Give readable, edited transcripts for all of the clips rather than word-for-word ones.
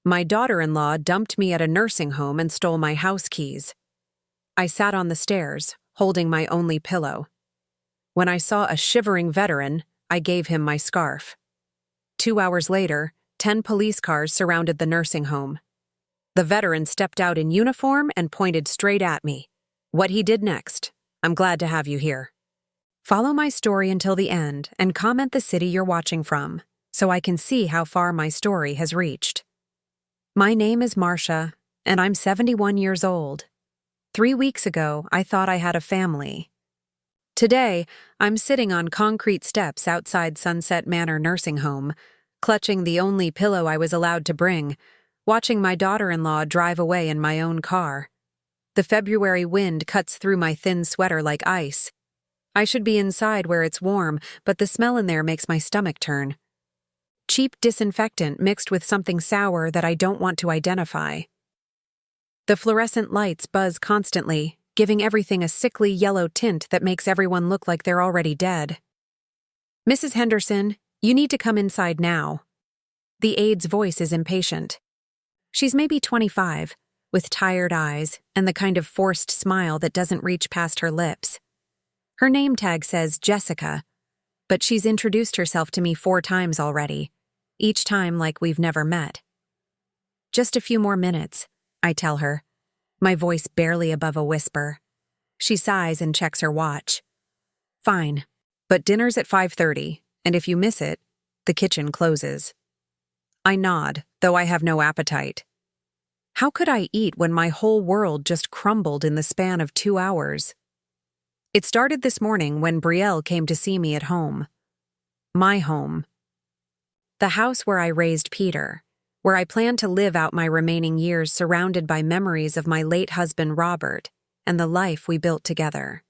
My daughter-in-law dumped me at a nursing home and stole my house keys. I sat on the stairs, holding my only pillow. When I saw a shivering veteran, I gave him my scarf. 2 hours later, 10 police cars surrounded the nursing home. The veteran stepped out in uniform and pointed straight at me. What he did next, I'm glad to have you here. Follow my story until the end and comment the city you're watching from, so I can see how far my story has reached. My name is Marcia, and I'm 71 years old. 3 weeks ago, I thought I had a family. Today, I'm sitting on concrete steps outside Sunset Manor Nursing Home, clutching the only pillow I was allowed to bring, watching my daughter-in-law drive away in my own car. The February wind cuts through my thin sweater like ice. I should be inside where it's warm, but the smell in there makes my stomach turn. Cheap disinfectant mixed with something sour that I don't want to identify. The fluorescent lights buzz constantly, giving everything a sickly yellow tint that makes everyone look like they're already dead. Mrs. Henderson, you need to come inside now. The aide's voice is impatient. She's maybe 25, with tired eyes and the kind of forced smile that doesn't reach past her lips. Her name tag says Jessica, but she's introduced herself to me 4 times already, each time like we've never met. Just a few more minutes, I tell her, my voice barely above a whisper. She sighs and checks her watch. Fine, but dinner's at 5:30, and if you miss it, the kitchen closes. I nod, though I have no appetite. How could I eat when my whole world just crumbled in the span of 2 hours? It started this morning when Brielle came to see me at home. My home. The house where I raised Peter, where I plan to live out my remaining years surrounded by memories of my late husband Robert and the life we built together.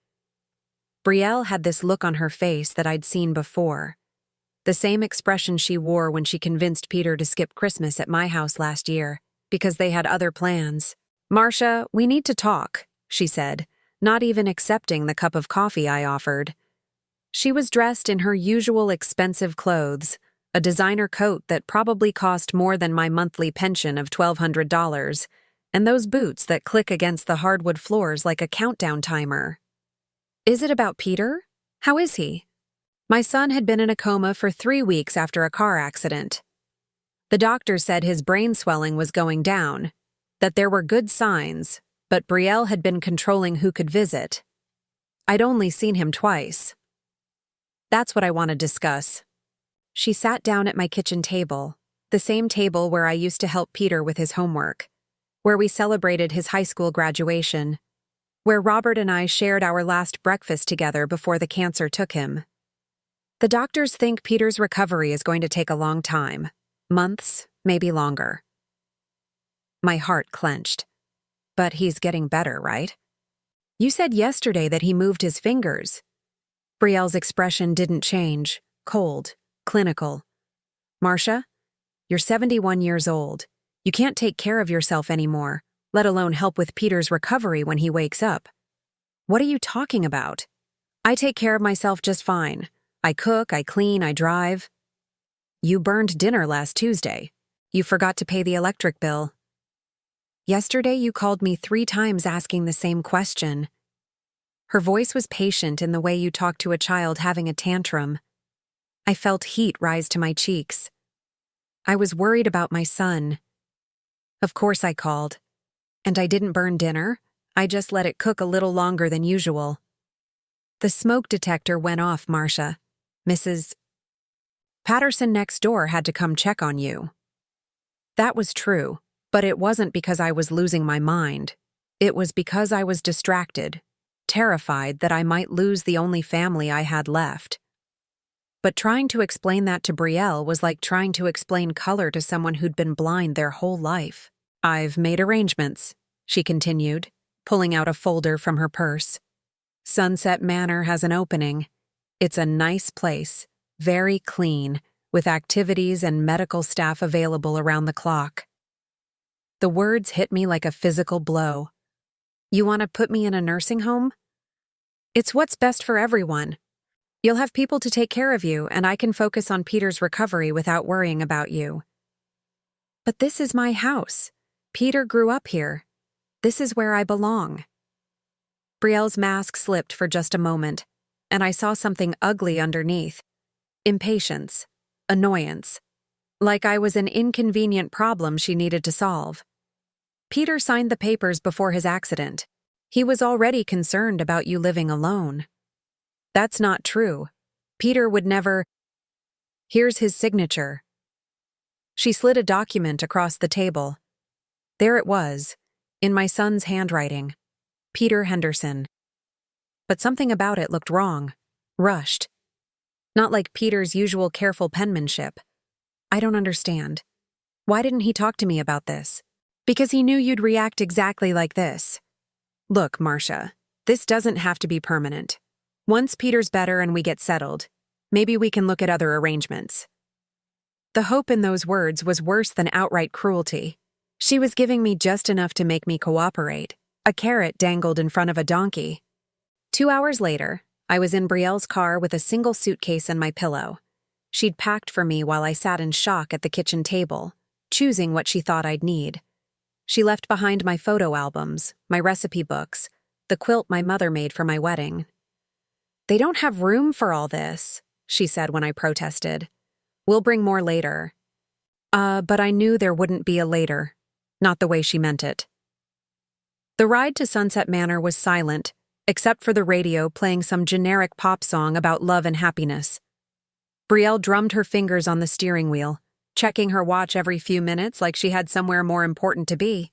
Brielle had this look on her face that I'd seen before, the same expression she wore when she convinced Peter to skip Christmas at my house last year, because they had other plans. Marcia, we need to talk, she said, not even accepting the cup of coffee I offered. She was dressed in her usual expensive clothes, a designer coat that probably cost more than my monthly pension of $1,200, and those boots that click against the hardwood floors like a countdown timer. Is it about Peter? How is he? My son had been in a coma for 3 weeks after a car accident. The doctor said his brain swelling was going down, that there were good signs, but Brielle had been controlling who could visit. I'd only seen him twice. That's what I want to discuss. She sat down at my kitchen table, the same table where I used to help Peter with his homework, where we celebrated his high school graduation, where Robert and I shared our last breakfast together before the cancer took him. The doctors think Peter's recovery is going to take a long time, months, maybe longer. My heart clenched. But he's getting better, right? You said yesterday that he moved his fingers. Brielle's expression didn't change, cold, clinical. Marcia, you're 71 years old. You can't take care of yourself anymore, let alone help with Peter's recovery when he wakes up. What are you talking about? I take care of myself just fine. I cook, I clean, I drive. You burned dinner last Tuesday. You forgot to pay the electric bill. Yesterday you called me 3 times asking the same question. Her voice was patient in the way you talk to a child having a tantrum. I felt heat rise to my cheeks. I was worried about my son. Of course I called. And I didn't burn dinner. I just let it cook a little longer than usual. The smoke detector went off, Marcia. Mrs. Patterson next door had to come check on you. That was true, but it wasn't because I was losing my mind. It was because I was distracted, terrified that I might lose the only family I had left. But trying to explain that to Brielle was like trying to explain color to someone who'd been blind their whole life. I've made arrangements, she continued, pulling out a folder from her purse. Sunset Manor has an opening. It's a nice place, very clean, with activities and medical staff available around the clock. The words hit me like a physical blow. You want to put me in a nursing home? It's what's best for everyone. You'll have people to take care of you, and I can focus on Peter's recovery without worrying about you. But this is my house. Peter grew up here. This is where I belong. Brielle's mask slipped for just a moment, and I saw something ugly underneath. Impatience. Annoyance. Like I was an inconvenient problem she needed to solve. Peter signed the papers before his accident. He was already concerned about you living alone. That's not true. Peter would never. Here's his signature. She slid a document across the table. There it was, in my son's handwriting. Peter Henderson. But something about it looked wrong. Rushed. Not like Peter's usual careful penmanship. I don't understand. Why didn't he talk to me about this? Because he knew you'd react exactly like this. Look, Marcia, this doesn't have to be permanent. Once Peter's better and we get settled, maybe we can look at other arrangements. The hope in those words was worse than outright cruelty. She was giving me just enough to make me cooperate, a carrot dangled in front of a donkey. 2 hours later, I was in Brielle's car with a single suitcase and my pillow. She'd packed for me while I sat in shock at the kitchen table, choosing what she thought I'd need. She left behind my photo albums, my recipe books, the quilt my mother made for my wedding. They don't have room for all this, she said when I protested. We'll bring more later. But I knew there wouldn't be a later. Not the way she meant it. The ride to Sunset Manor was silent, except for the radio playing some generic pop song about love and happiness. Brielle drummed her fingers on the steering wheel, checking her watch every few minutes like she had somewhere more important to be.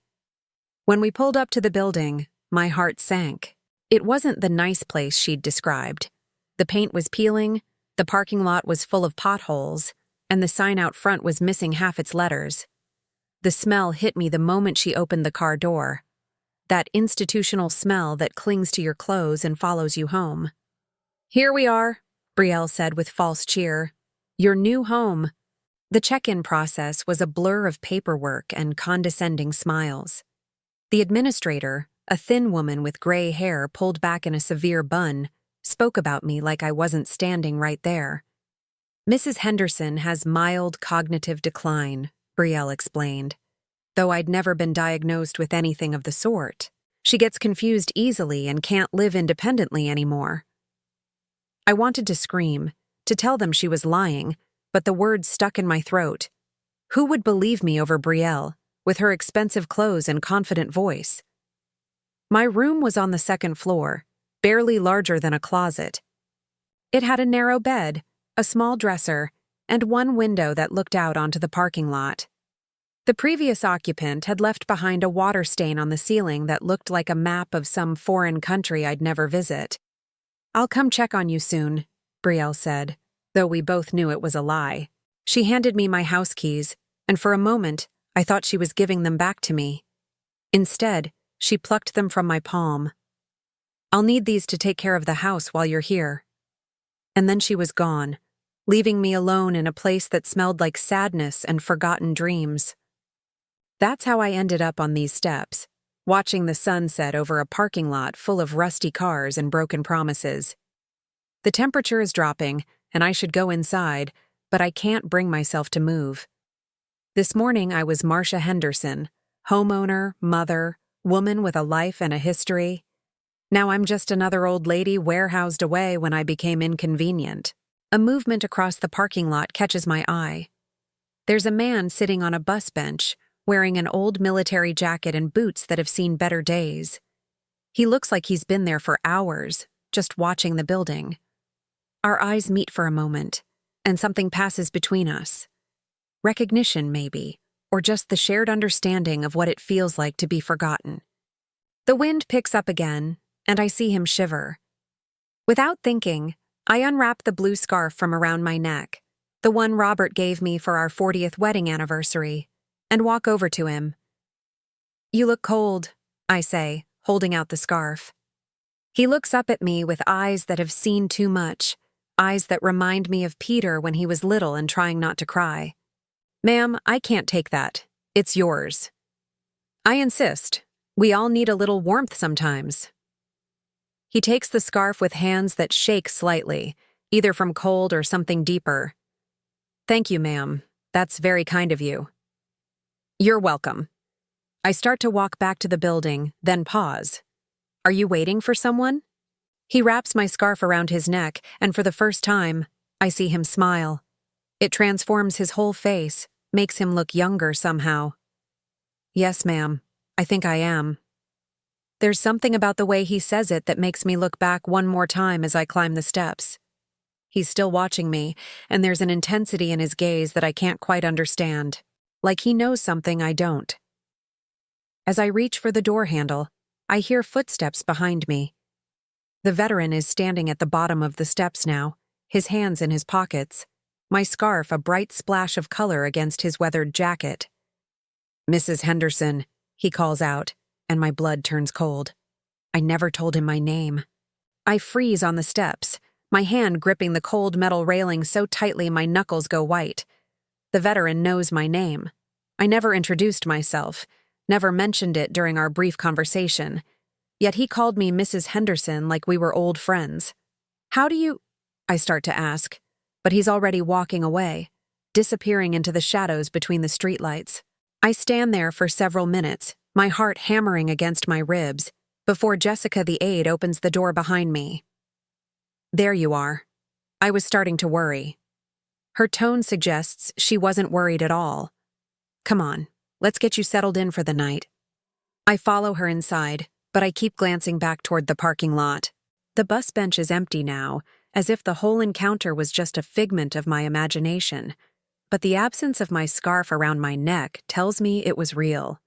When we pulled up to the building, my heart sank. It wasn't the nice place she'd described. The paint was peeling, the parking lot was full of potholes, and the sign out front was missing half its letters. The smell hit me the moment she opened the car door. That institutional smell that clings to your clothes and follows you home. Here we are, Brielle said with false cheer. Your new home. The check-in process was a blur of paperwork and condescending smiles. The administrator, a thin woman with gray hair pulled back in a severe bun, spoke about me like I wasn't standing right there. Mrs. Henderson has mild cognitive decline, Brielle explained, though I'd never been diagnosed with anything of the sort. She gets confused easily and can't live independently anymore. I wanted to scream, to tell them she was lying, but the words stuck in my throat. Who would believe me over Brielle, with her expensive clothes and confident voice? My room was on the second floor, barely larger than a closet. It had a narrow bed, a small dresser, and one window that looked out onto the parking lot. The previous occupant had left behind a water stain on the ceiling that looked like a map of some foreign country I'd never visit. I'll come check on you soon, Brielle said, though we both knew it was a lie. She handed me my house keys, and for a moment, I thought she was giving them back to me. Instead, she plucked them from my palm. I'll need these to take care of the house while you're here. And then she was gone, leaving me alone in a place that smelled like sadness and forgotten dreams. That's how I ended up on these steps, watching the sun set over a parking lot full of rusty cars and broken promises. The temperature is dropping, and I should go inside, but I can't bring myself to move. This morning I was Marcia Henderson, homeowner, mother, woman with a life and a history. Now I'm just another old lady warehoused away when I became inconvenient. A movement across the parking lot catches my eye. There's a man sitting on a bus bench, wearing an old military jacket and boots that have seen better days. He looks like he's been there for hours, just watching the building. Our eyes meet for a moment, and something passes between us. Recognition, maybe, or just the shared understanding of what it feels like to be forgotten. The wind picks up again, and I see him shiver. Without thinking, I unwrap the blue scarf from around my neck, the one Robert gave me for our 40th wedding anniversary, and walk over to him. You look cold, I say, holding out the scarf. He looks up at me with eyes that have seen too much, eyes that remind me of Peter when he was little and trying not to cry. Ma'am, I can't take that. It's yours. I insist. We all need a little warmth sometimes. He takes the scarf with hands that shake slightly, either from cold or something deeper. Thank you, ma'am. That's very kind of you. You're welcome. I start to walk back to the building, then pause. Are you waiting for someone? He wraps my scarf around his neck, and for the first time, I see him smile. It transforms his whole face, makes him look younger somehow. Yes, ma'am. I think I am. There's something about the way he says it that makes me look back one more time as I climb the steps. He's still watching me, and there's an intensity in his gaze that I can't quite understand, like he knows something I don't. As I reach for the door handle, I hear footsteps behind me. The veteran is standing at the bottom of the steps now, his hands in his pockets, my scarf a bright splash of color against his weathered jacket. "Mrs. Henderson," he calls out, and my blood turns cold. I never told him my name. I freeze on the steps, my hand gripping the cold metal railing so tightly my knuckles go white. The veteran knows my name. I never introduced myself, never mentioned it during our brief conversation. Yet he called me Mrs. Henderson like we were old friends. "How do you—" I start to ask, but he's already walking away, disappearing into the shadows between the streetlights. I stand there for several minutes, my heart hammering against my ribs, before Jessica the aide opens the door behind me. "There you are." I was starting to worry. Her tone suggests she wasn't worried at all. "Come on, let's get you settled in for the night." I follow her inside, but I keep glancing back toward the parking lot. The bus bench is empty now, as if the whole encounter was just a figment of my imagination. But the absence of my scarf around my neck tells me it was real.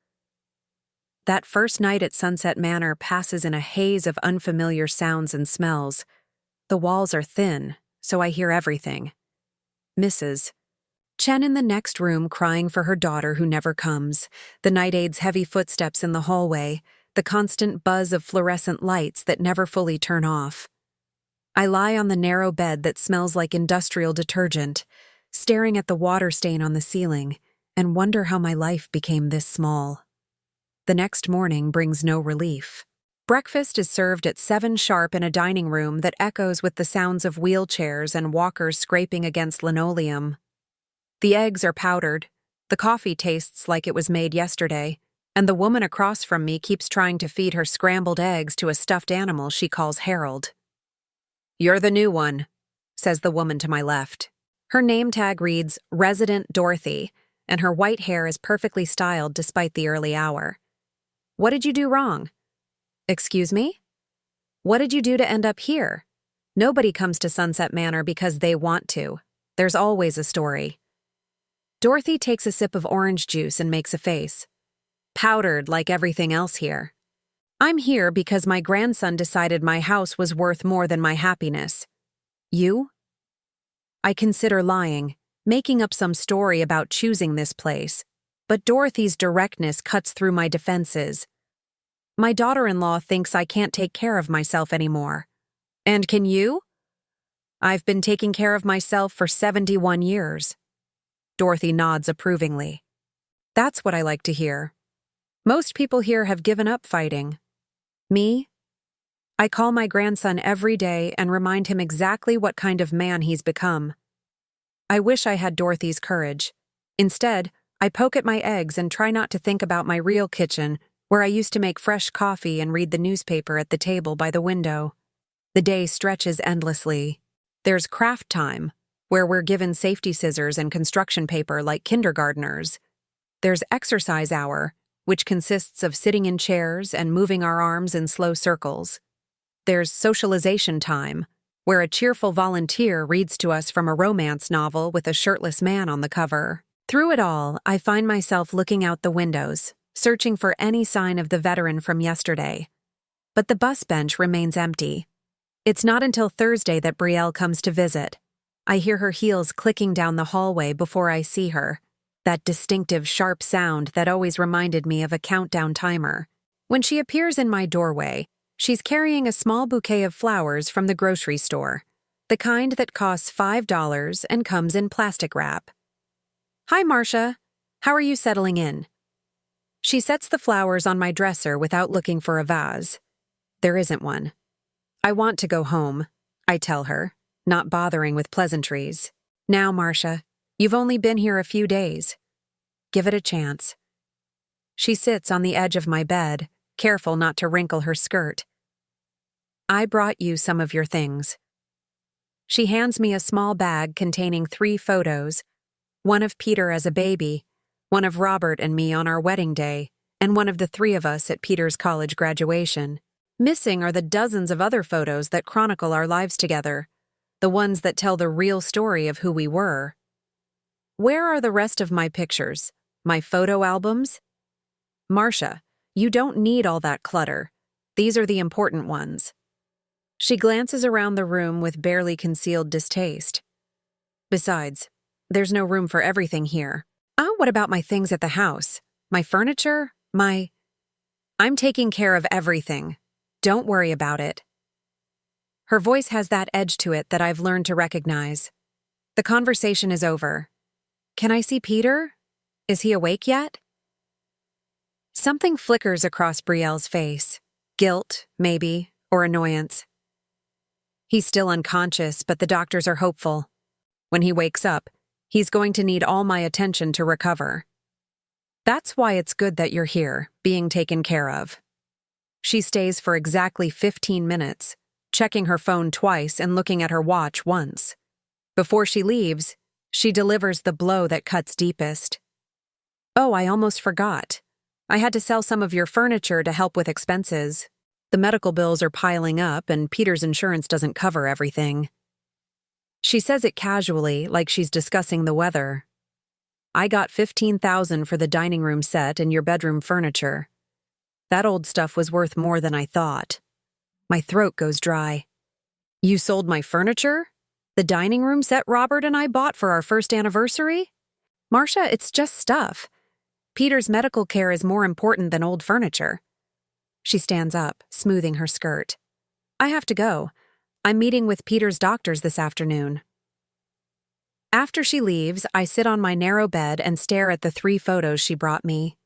That first night at Sunset Manor passes in a haze of unfamiliar sounds and smells. The walls are thin, so I hear everything. Mrs. Chen in the next room crying for her daughter who never comes, the night aide's heavy footsteps in the hallway, the constant buzz of fluorescent lights that never fully turn off. I lie on the narrow bed that smells like industrial detergent, staring at the water stain on the ceiling, and wonder how my life became this small. The next morning brings no relief. Breakfast is served at 7 sharp in a dining room that echoes with the sounds of wheelchairs and walkers scraping against linoleum. The eggs are powdered, the coffee tastes like it was made yesterday, and the woman across from me keeps trying to feed her scrambled eggs to a stuffed animal she calls Harold. "You're the new one," says the woman to my left. Her name tag reads Resident Dorothy, and her white hair is perfectly styled despite the early hour. "What did you do wrong?" "Excuse me? What did you do to end up here?" Nobody comes to Sunset Manor because they want to. There's always a story. Dorothy takes a sip of orange juice and makes a face. "Powdered like everything else here. I'm here because my grandson decided my house was worth more than my happiness. You?" I consider lying, making up some story about choosing this place, but Dorothy's directness cuts through my defenses. "My daughter-in-law thinks I can't take care of myself anymore. And can you?" "I've been taking care of myself for 71 years. Dorothy nods approvingly. "That's what I like to hear. Most people here have given up fighting. Me? I call my grandson every day and remind him exactly what kind of man he's become. I wish I had Dorothy's courage. Instead, I poke at my eggs and try not to think about my real kitchen, where I used to make fresh coffee and read the newspaper at the table by the window. The day stretches endlessly. There's craft time, where we're given safety scissors and construction paper like kindergartners. There's exercise hour, which consists of sitting in chairs and moving our arms in slow circles. There's socialization time, where a cheerful volunteer reads to us from a romance novel with a shirtless man on the cover. Through it all, I find myself looking out the windows, searching for any sign of the veteran from yesterday. But the bus bench remains empty. It's not until Thursday that Brielle comes to visit. I hear her heels clicking down the hallway before I see her, that distinctive sharp sound that always reminded me of a countdown timer. When she appears in my doorway, she's carrying a small bouquet of flowers from the grocery store, the kind that costs $5 and comes in plastic wrap. "Hi, Marcia. How are you settling in?" She sets the flowers on my dresser without looking for a vase. There isn't one. "I want to go home," I tell her, not bothering with pleasantries. "Now, Marcia, you've only been here a few days. Give it a chance. She sits on the edge of my bed, careful not to wrinkle her skirt. I brought you some of your things. She hands me a small bag containing 3 photos, one of Peter as a baby, one of Robert and me on our wedding day, and one of the 3 of us at Peter's college graduation. Missing are the dozens of other photos that chronicle our lives together, the ones that tell the real story of who we were. Where are the rest of my pictures? My photo albums? Marcia, you don't need all that clutter. These are the important ones. She glances around the room with barely concealed distaste. Besides, there's no room for everything here. Oh, what about my things at the house? My furniture? I'm taking care of everything. Don't worry about it. Her voice has that edge to it that I've learned to recognize. The conversation is over. Can I see Peter? Is he awake yet? Something flickers across Brielle's face. Guilt, maybe, or annoyance. He's still unconscious, but the doctors are hopeful. When he wakes up, he's going to need all my attention to recover. That's why it's good that you're here, being taken care of. She stays for exactly 15 minutes, checking her phone twice and looking at her watch once. Before she leaves, she delivers the blow that cuts deepest. Oh, I almost forgot. I had to sell some of your furniture to help with expenses. The medical bills are piling up, and Peter's insurance doesn't cover everything. She says it casually, like she's discussing the weather. I got $15,000 for the dining room set and your bedroom furniture. That old stuff was worth more than I thought. My throat goes dry. You sold my furniture? The dining room set Robert and I bought for our first anniversary? Marcia, it's just stuff. Peter's medical care is more important than old furniture. She stands up, smoothing her skirt. I have to go. I'm meeting with Peter's doctors this afternoon. After she leaves, I sit on my narrow bed and stare at the 3 photos she brought me.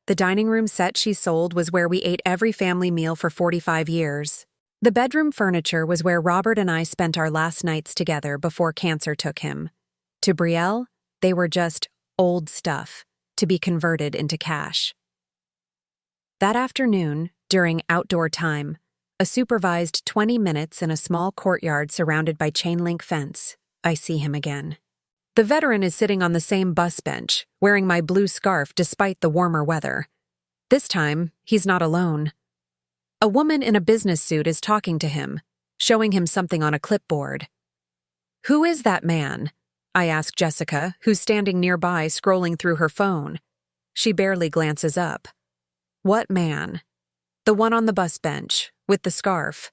The dining room set she sold was where we ate every family meal for 45 years. The bedroom furniture was where Robert and I spent our last nights together before cancer took him. To Brielle, they were just old stuff to be converted into cash. That afternoon, during outdoor time, a supervised 20 minutes in a small courtyard surrounded by chain-link fence, I see him again. The veteran is sitting on the same bus bench, wearing my blue scarf despite the warmer weather. This time, he's not alone. A woman in a business suit is talking to him, showing him something on a clipboard. Who is that man? I ask Jessica, who's standing nearby scrolling through her phone. She barely glances up. What man? The one on the bus bench, with the scarf.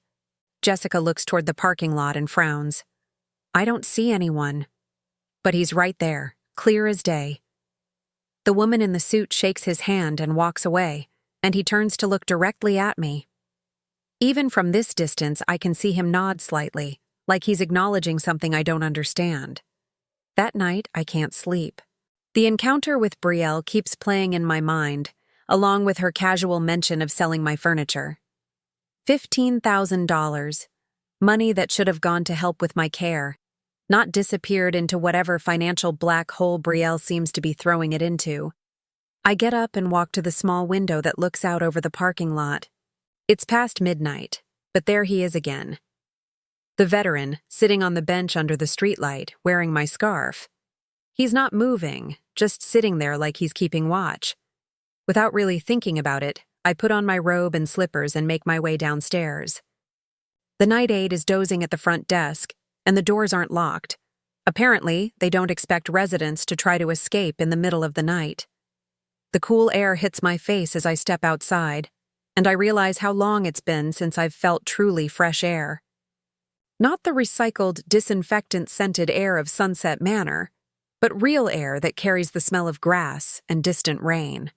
Jessica looks toward the parking lot and frowns. I don't see anyone. But he's right there, clear as day. The woman in the suit shakes his hand and walks away, and he turns to look directly at me. Even from this distance, I can see him nod slightly, like he's acknowledging something I don't understand. That night, I can't sleep. The encounter with Brielle keeps playing in my mind, along with her casual mention of selling my furniture. $15,000. Money that should have gone to help with my care, not disappeared into whatever financial black hole Brielle seems to be throwing it into. I get up and walk to the small window that looks out over the parking lot. It's past midnight, but there he is again. The veteran, sitting on the bench under the streetlight, wearing my scarf. He's not moving, just sitting there like he's keeping watch. Without really thinking about it, I put on my robe and slippers and make my way downstairs. The night aide is dozing at the front desk, and the doors aren't locked. Apparently, they don't expect residents to try to escape in the middle of the night. The cool air hits my face as I step outside, and I realize how long it's been since I've felt truly fresh air. Not the recycled, disinfectant-scented air of Sunset Manor, but real air that carries the smell of grass and distant rain.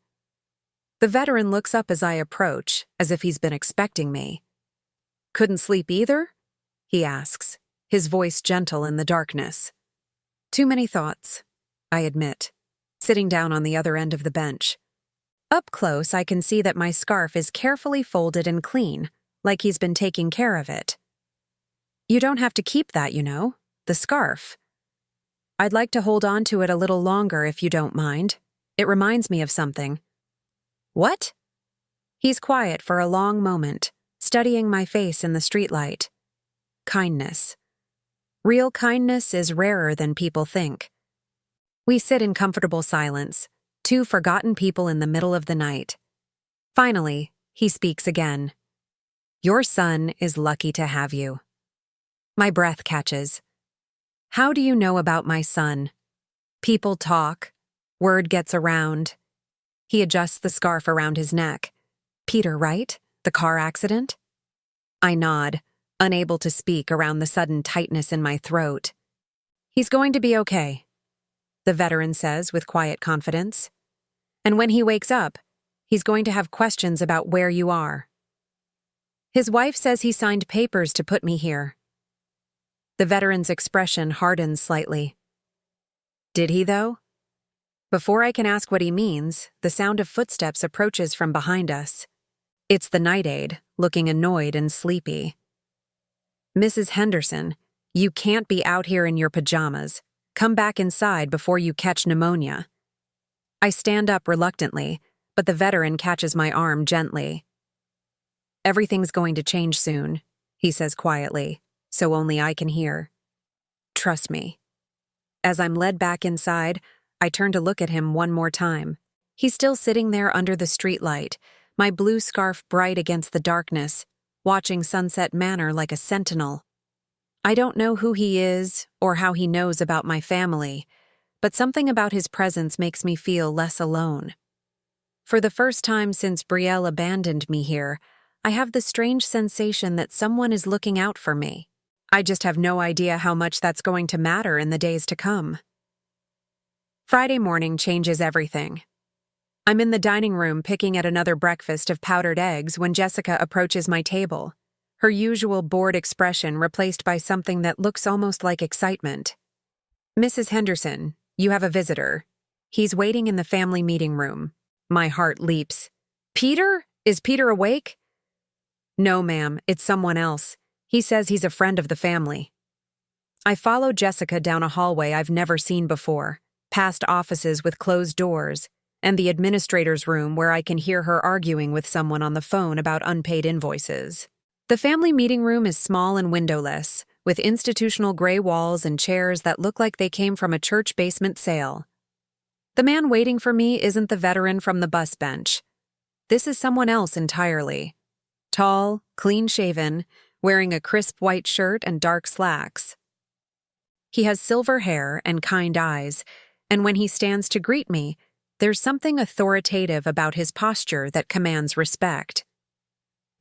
The veteran looks up as I approach, as if he's been expecting me. Couldn't sleep either? He asks, his voice gentle in the darkness. Too many thoughts, I admit, sitting down on the other end of the bench. Up close, I can see that my scarf is carefully folded and clean, like he's been taking care of it. You don't have to keep that, you know, the scarf. I'd like to hold on to it a little longer if you don't mind. It reminds me of something. What? He's quiet for a long moment, studying my face in the streetlight. Kindness. Real kindness is rarer than people think. We sit in comfortable silence, two forgotten people in the middle of the night. Finally, he speaks again. Your son is lucky to have you. My breath catches. How do you know about my son? People talk. Word gets around. He adjusts the scarf around his neck. Peter, right? The car accident? I nod, unable to speak around the sudden tightness in my throat. He's going to be okay, the veteran says with quiet confidence. And when he wakes up, he's going to have questions about where you are. His wife says he signed papers to put me here. The veteran's expression hardens slightly. Did he, though? Before I can ask what he means, the sound of footsteps approaches from behind us. It's the night aide, looking annoyed and sleepy. Mrs. Henderson, you can't be out here in your pajamas. Come back inside before you catch pneumonia. I stand up reluctantly, but the veteran catches my arm gently. Everything's going to change soon, he says quietly, so only I can hear. Trust me. As I'm led back inside, I turn to look at him one more time. He's still sitting there under the streetlight, my blue scarf bright against the darkness, watching Sunset Manor like a sentinel. I don't know who he is or how he knows about my family, but something about his presence makes me feel less alone. For the first time since Brielle abandoned me here, I have the strange sensation that someone is looking out for me. I just have no idea how much that's going to matter in the days to come. Friday morning changes everything. I'm in the dining room picking at another breakfast of powdered eggs when Jessica approaches my table, her usual bored expression replaced by something that looks almost like excitement. Mrs. Henderson, you have a visitor. He's waiting in the family meeting room. My heart leaps. Peter? Is Peter awake? No, ma'am, it's someone else. He says he's a friend of the family. I follow Jessica down a hallway I've never seen before, past offices with closed doors, and the administrator's room where I can hear her arguing with someone on the phone about unpaid invoices. The family meeting room is small and windowless, with institutional gray walls and chairs that look like they came from a church basement sale. The man waiting for me isn't the veteran from the bus bench. This is someone else entirely. Tall, clean-shaven, wearing a crisp white shirt and dark slacks. He has silver hair and kind eyes, and when he stands to greet me, there's something authoritative about his posture that commands respect.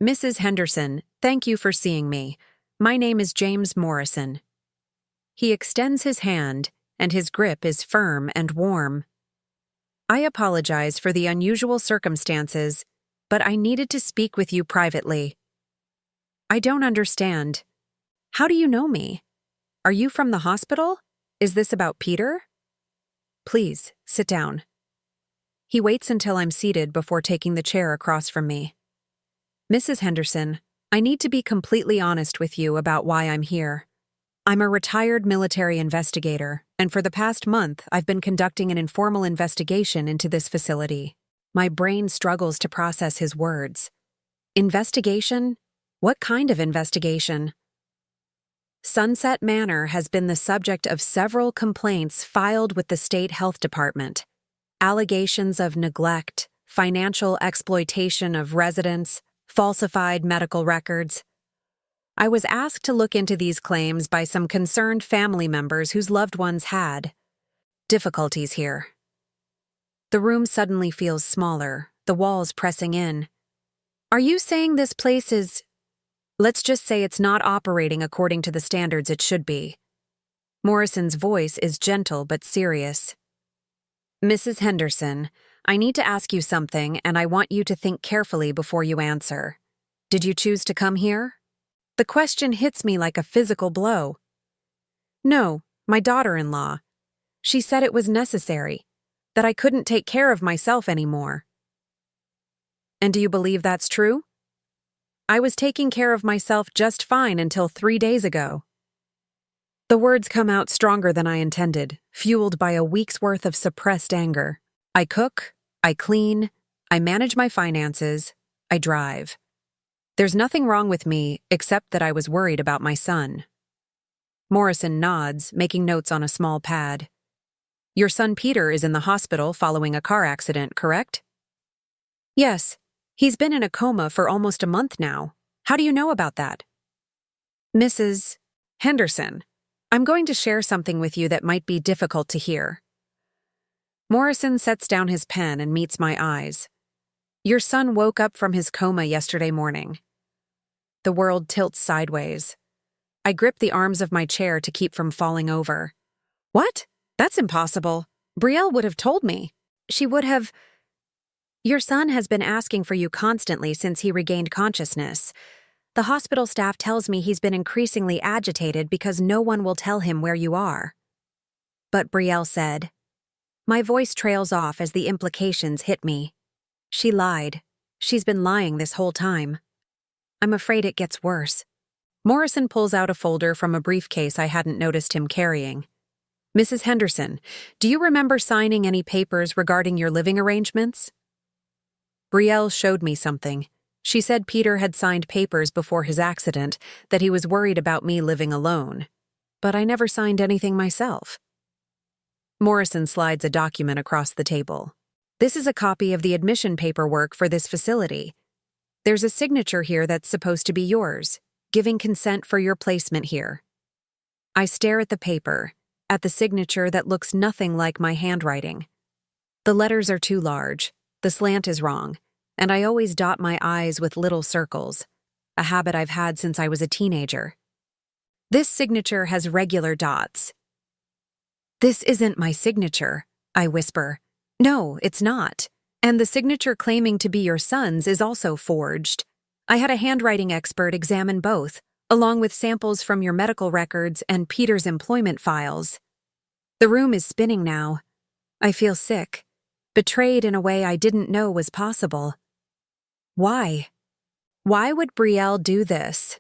Mrs. Henderson, thank you for seeing me. My name is James Morrison. He extends his hand, and his grip is firm and warm. I apologize for the unusual circumstances, but I needed to speak with you privately. I don't understand. How do you know me? Are you from the hospital? Is this about Peter? Please, sit down. He waits until I'm seated before taking the chair across from me. Mrs. Henderson, I need to be completely honest with you about why I'm here. I'm a retired military investigator, and for the past month, I've been conducting an informal investigation into this facility. My brain struggles to process his words. Investigation? What kind of investigation? Sunset Manor has been the subject of several complaints filed with the state health department. Allegations of neglect, financial exploitation of residents, falsified medical records. I was asked to look into these claims by some concerned family members whose loved ones had difficulties here. The room suddenly feels smaller, the walls pressing in. Are you saying this place is... Let's just say it's not operating according to the standards it should be. Morrison's voice is gentle but serious. Mrs. Henderson, I need to ask you something, and I want you to think carefully before you answer. Did you choose to come here? The question hits me like a physical blow. No, my daughter-in-law. She said it was necessary, that I couldn't take care of myself anymore. And do you believe that's true? I was taking care of myself just fine until 3 days ago. The words come out stronger than I intended, fueled by a week's worth of suppressed anger. I cook, I clean, I manage my finances. I drive. There's nothing wrong with me except that I was worried about my son. Morrison nods, making notes on a small pad. Your son Peter is in the hospital following a car accident, correct? Yes. He's been in a coma for almost a month now. How do you know about that? Mrs. Henderson, I'm going to share something with you that might be difficult to hear. Morrison sets down his pen and meets my eyes. Your son woke up from his coma yesterday morning. The world tilts sideways. I grip the arms of my chair to keep from falling over. What? That's impossible. Brielle would have told me. She would have... Your son has been asking for you constantly since he regained consciousness. The hospital staff tells me he's been increasingly agitated because no one will tell him where you are. But Brielle said. My voice trails off as the implications hit me. She lied. She's been lying this whole time. I'm afraid it gets worse. Morrison pulls out a folder from a briefcase I hadn't noticed him carrying. Mrs. Henderson, do you remember signing any papers regarding your living arrangements? Brielle showed me something. She said Peter had signed papers before his accident, that he was worried about me living alone. But I never signed anything myself. Morrison slides a document across the table. This is a copy of the admission paperwork for this facility. There's a signature here that's supposed to be yours, giving consent for your placement here. I stare at the paper, at the signature that looks nothing like my handwriting. The letters are too large, the slant is wrong, and I always dot my I's with little circles, a habit I've had since I was a teenager. This signature has regular dots. This isn't my signature, I whisper. No, it's not. And the signature claiming to be your son's is also forged. I had a handwriting expert examine both, along with samples from your medical records and Peter's employment files. The room is spinning now. I feel sick, betrayed in a way I didn't know was possible. Why? Why would Brielle do this?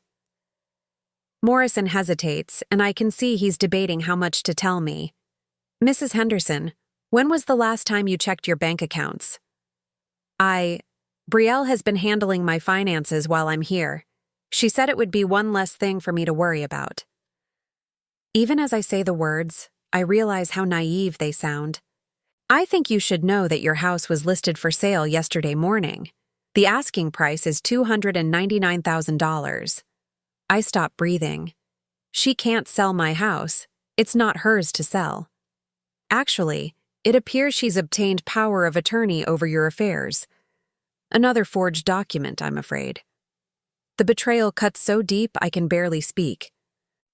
Morrison hesitates, and I can see he's debating how much to tell me. Mrs. Henderson, when was the last time you checked your bank accounts? Brielle has been handling my finances while I'm here. She said it would be one less thing for me to worry about. Even as I say the words, I realize how naive they sound. I think you should know that your house was listed for sale yesterday morning. The asking price is $299,000. I stop breathing. She can't sell my house. It's not hers to sell. Actually, it appears she's obtained power of attorney over your affairs. Another forged document, I'm afraid. The betrayal cuts so deep I can barely speak.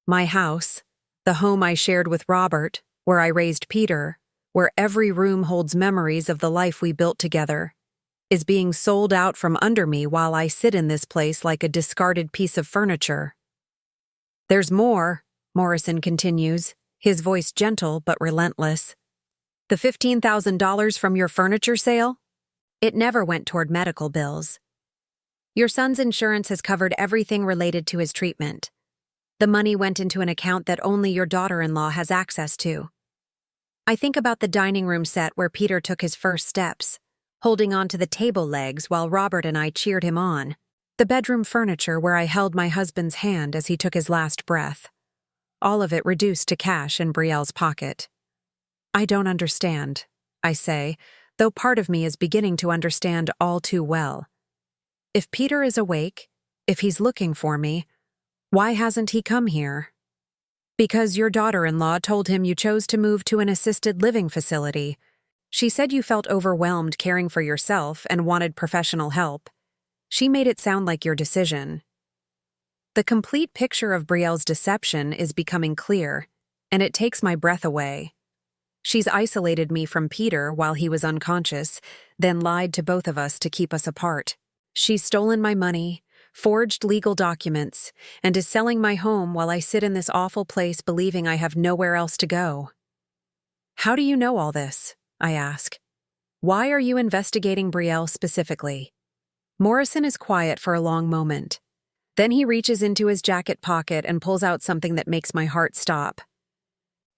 My house, the home I shared with Robert, where I raised Peter, where every room holds memories of the life we built together, is being sold out from under me while I sit in this place like a discarded piece of furniture. There's more, Morrison continues, his voice gentle but relentless. The $15,000 from your furniture sale? It never went toward medical bills. Your son's insurance has covered everything related to his treatment. The money went into an account that only your daughter-in-law has access to. I think about the dining room set where Peter took his first steps, holding onto the table legs while Robert and I cheered him on. The bedroom furniture where I held my husband's hand as he took his last breath. All of it reduced to cash in Brielle's pocket. I don't understand, I say, though part of me is beginning to understand all too well. If Peter is awake, if he's looking for me, why hasn't he come here? Because your daughter-in-law told him you chose to move to an assisted living facility. She said you felt overwhelmed caring for yourself and wanted professional help. She made it sound like your decision. The complete picture of Brielle's deception is becoming clear, and it takes my breath away. She's isolated me from Peter while he was unconscious, then lied to both of us to keep us apart. She's stolen my money, forged legal documents, and is selling my home while I sit in this awful place believing I have nowhere else to go. How do you know all this? I ask. Why are you investigating Brielle specifically? Morrison is quiet for a long moment. Then he reaches into his jacket pocket and pulls out something that makes my heart stop.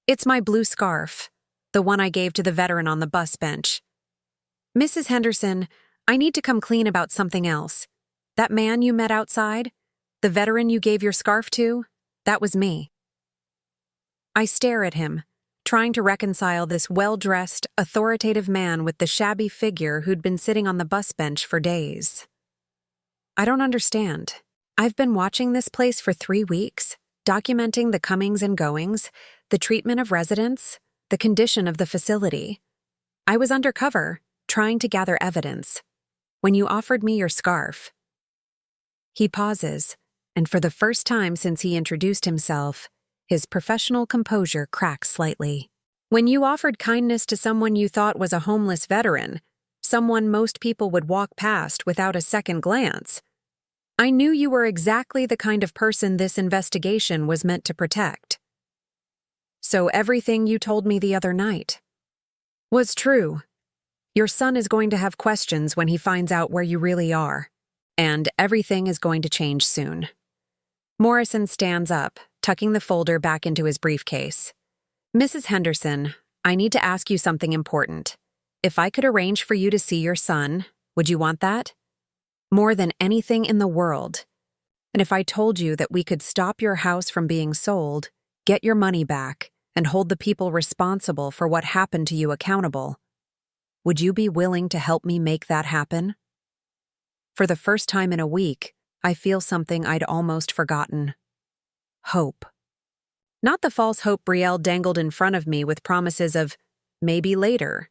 It's my blue scarf, the one I gave to the veteran on the bus bench. Mrs. Henderson, I need to come clean about something else. That man you met outside, the veteran you gave your scarf to, that was me. I stare at him, trying to reconcile this well-dressed, authoritative man with the shabby figure who'd been sitting on the bus bench for days. I don't understand. I've been watching this place for 3 weeks, documenting the comings and goings, the treatment of residents, the condition of the facility. I was undercover, trying to gather evidence, when you offered me your scarf. He pauses, and for the first time since he introduced himself, his professional composure cracks slightly. When you offered kindness to someone you thought was a homeless veteran, someone most people would walk past without a second glance, I knew you were exactly the kind of person this investigation was meant to protect. So everything you told me the other night was true. Your son is going to have questions when he finds out where you really are, and everything is going to change soon. Morrison stands up, tucking the folder back into his briefcase. Mrs. Henderson, I need to ask you something important. If I could arrange for you to see your son, would you want that? More than anything in the world. And if I told you that we could stop your house from being sold, get your money back, and hold the people responsible for what happened to you accountable, would you be willing to help me make that happen? For the first time in a week, I feel something I'd almost forgotten. Hope. Not the false hope Brielle dangled in front of me with promises of maybe later,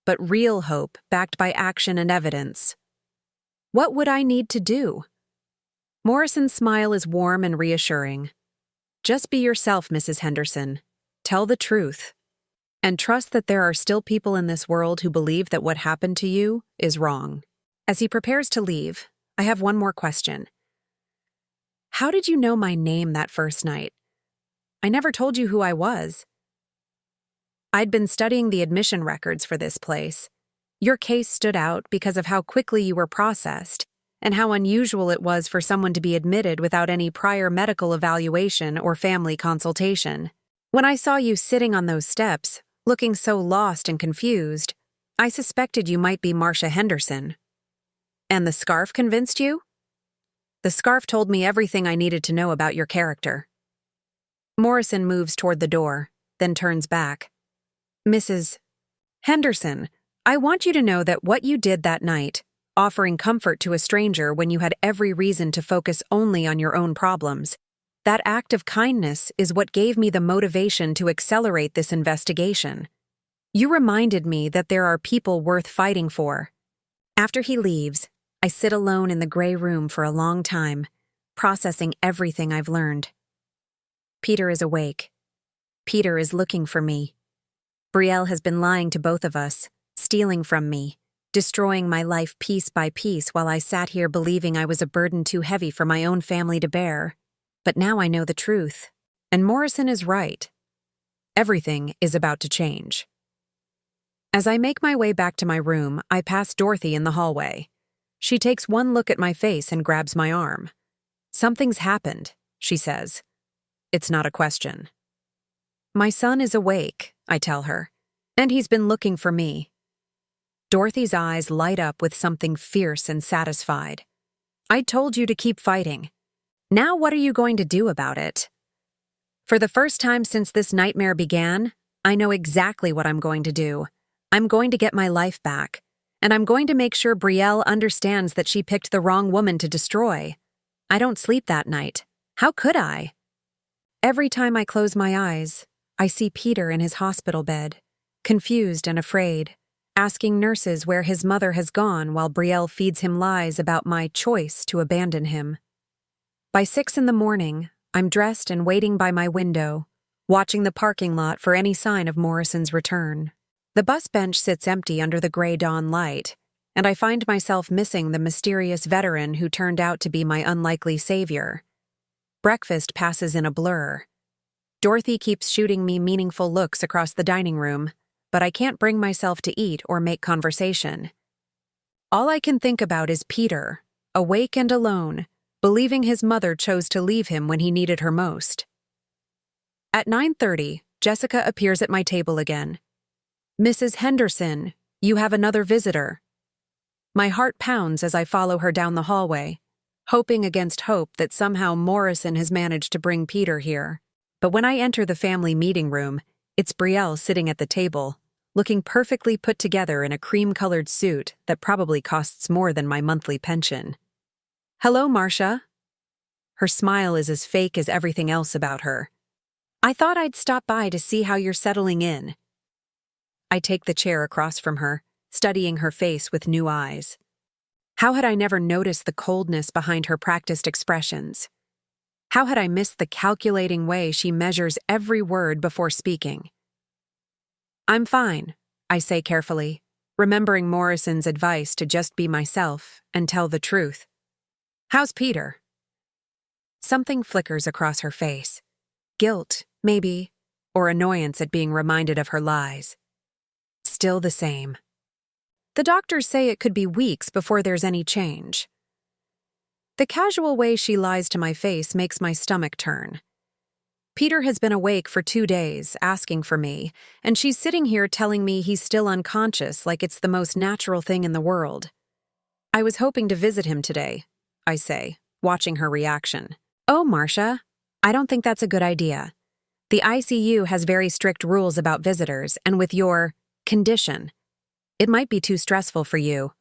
but real hope backed by action and evidence. What would I need to do? Morrison's smile is warm and reassuring. Just be yourself, Mrs. Henderson. Tell the truth. And trust that there are still people in this world who believe that what happened to you is wrong. As he prepares to leave, I have one more question. How did you know my name that first night? I never told you who I was. I'd been studying the admission records for this place. Your case stood out because of how quickly you were processed and how unusual it was for someone to be admitted without any prior medical evaluation or family consultation. When I saw you sitting on those steps, looking so lost and confused, I suspected you might be Marcia Henderson. And the scarf convinced you? The scarf told me everything I needed to know about your character. Morrison moves toward the door, then turns back. Mrs. Henderson, I want you to know that what you did that night, offering comfort to a stranger when you had every reason to focus only on your own problems, that act of kindness is what gave me the motivation to accelerate this investigation. You reminded me that there are people worth fighting for. After he leaves, I sit alone in the gray room for a long time, processing everything I've learned. Peter is awake. Peter is looking for me. Brielle has been lying to both of us, stealing from me, destroying my life piece by piece while I sat here believing I was a burden too heavy for my own family to bear. But now I know the truth, and Morrison is right. Everything is about to change. As I make my way back to my room, I pass Dorothy in the hallway. She takes one look at my face and grabs my arm. Something's happened, she says. It's not a question. My son is awake, I tell her, and he's been looking for me. Dorothy's eyes light up with something fierce and satisfied. I told you to keep fighting. Now what are you going to do about it? For the first time since this nightmare began, I know exactly what I'm going to do. I'm going to get my life back, and I'm going to make sure Brielle understands that she picked the wrong woman to destroy. I don't sleep that night. How could I? Every time I close my eyes, I see Peter in his hospital bed, confused and afraid, asking nurses where his mother has gone while Brielle feeds him lies about my choice to abandon him. By 6 a.m, I'm dressed and waiting by my window, watching the parking lot for any sign of Morrison's return. The bus bench sits empty under the gray dawn light, and I find myself missing the mysterious veteran who turned out to be my unlikely savior. Breakfast passes in a blur. Dorothy keeps shooting me meaningful looks across the dining room, but I can't bring myself to eat or make conversation. All I can think about is Peter, awake and alone, believing his mother chose to leave him when he needed her most. At 9:30, Jessica appears at my table again. Mrs. Henderson, you have another visitor. My heart pounds as I follow her down the hallway, hoping against hope that somehow Morrison has managed to bring Peter here. But when I enter the family meeting room, it's Brielle sitting at the table, looking perfectly put together in a cream-colored suit that probably costs more than my monthly pension. "Hello, Marcia." Her smile is as fake as everything else about her. "I thought I'd stop by to see how you're settling in." I take the chair across from her, studying her face with new eyes. How had I never noticed the coldness behind her practiced expressions? How had I missed the calculating way she measures every word before speaking? "I'm fine," I say carefully, remembering Morrison's advice to just be myself and tell the truth. "How's Peter?" Something flickers across her face. Guilt, maybe, or annoyance at being reminded of her lies. Still the same. "The doctors say it could be weeks before there's any change." The casual way she lies to my face makes my stomach turn. Peter has been awake for 2 days, asking for me, and she's sitting here telling me he's still unconscious like it's the most natural thing in the world. "I was hoping to visit him today," I say, watching her reaction. "Oh, Marcia, I don't think that's a good idea. The ICU has very strict rules about visitors, and with your condition, it might be too stressful for you."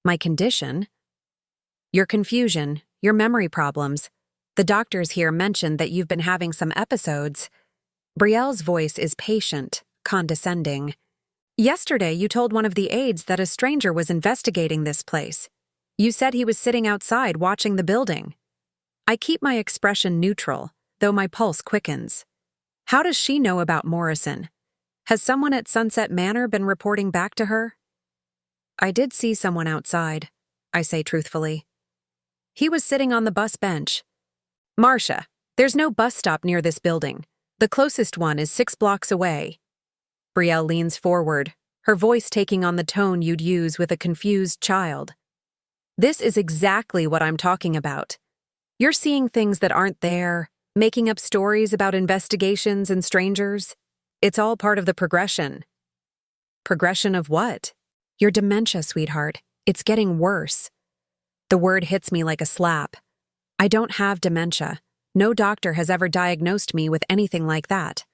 "My condition?" "Your confusion, your memory problems. The doctors here mentioned that you've been having some episodes." Brielle's voice is patient, condescending. "Yesterday you told one of the aides that a stranger was investigating this place. You said he was sitting outside watching the building." I keep my expression neutral, though my pulse quickens. How does she know about Morrison? Has someone at Sunset Manor been reporting back to her? "I did see someone outside," I say truthfully. "He was sitting on the bus bench." "Marcia, there's no bus stop near this building. The closest one is 6 blocks away." Brielle leans forward, her voice taking on the tone you'd use with a confused child. "This is exactly what I'm talking about. You're seeing things that aren't there, making up stories about investigations and strangers. It's all part of the progression." "Progression of what?" "Your dementia, sweetheart. It's getting worse." The word hits me like a slap. I don't have dementia. No doctor has ever diagnosed me with anything like that.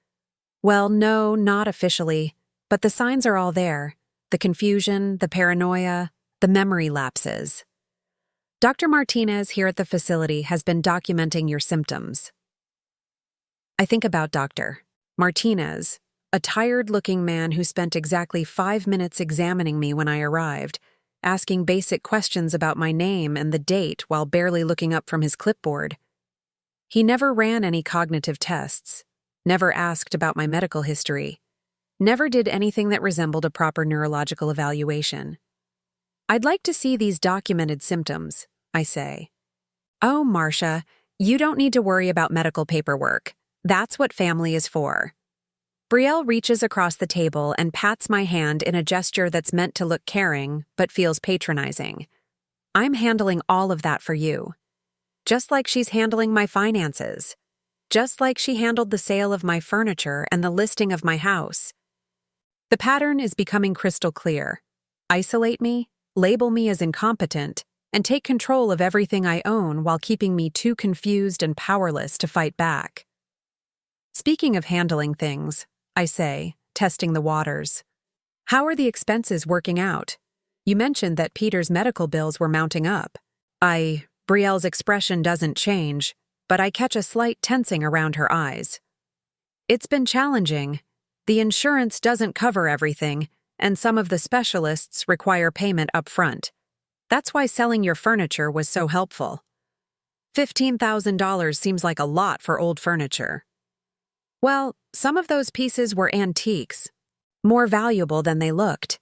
Well, no, not officially, but the signs are all there. The confusion, the paranoia, the memory lapses. Dr. Martinez here at the facility has been documenting your symptoms. I think about Dr. Martinez, a tired-looking man who spent exactly 5 minutes examining me when I arrived, asking basic questions about my name and the date while barely looking up from his clipboard. He never ran any cognitive tests, never asked about my medical history, never did anything that resembled a proper neurological evaluation. "I'd like to see these documented symptoms," I say. "Oh, Marcia, you don't need to worry about medical paperwork. That's what family is for." Brielle reaches across the table and pats my hand in a gesture that's meant to look caring, but feels patronizing. "I'm handling all of that for you. Just like she's handling my finances. Just like she handled the sale of my furniture and the listing of my house." The pattern is becoming crystal clear. Isolate me, label me as incompetent, and take control of everything I own while keeping me too confused and powerless to fight back. "Speaking of handling things," I say, testing the waters, "how are the expenses working out? You mentioned that Peter's medical bills were mounting up." Brielle's expression doesn't change, but I catch a slight tensing around her eyes. "It's been challenging. The insurance doesn't cover everything, and some of the specialists require payment up front. That's why selling your furniture was so helpful. $15,000 seems like a lot for old furniture." "Well, some of those pieces were antiques, more valuable than they looked."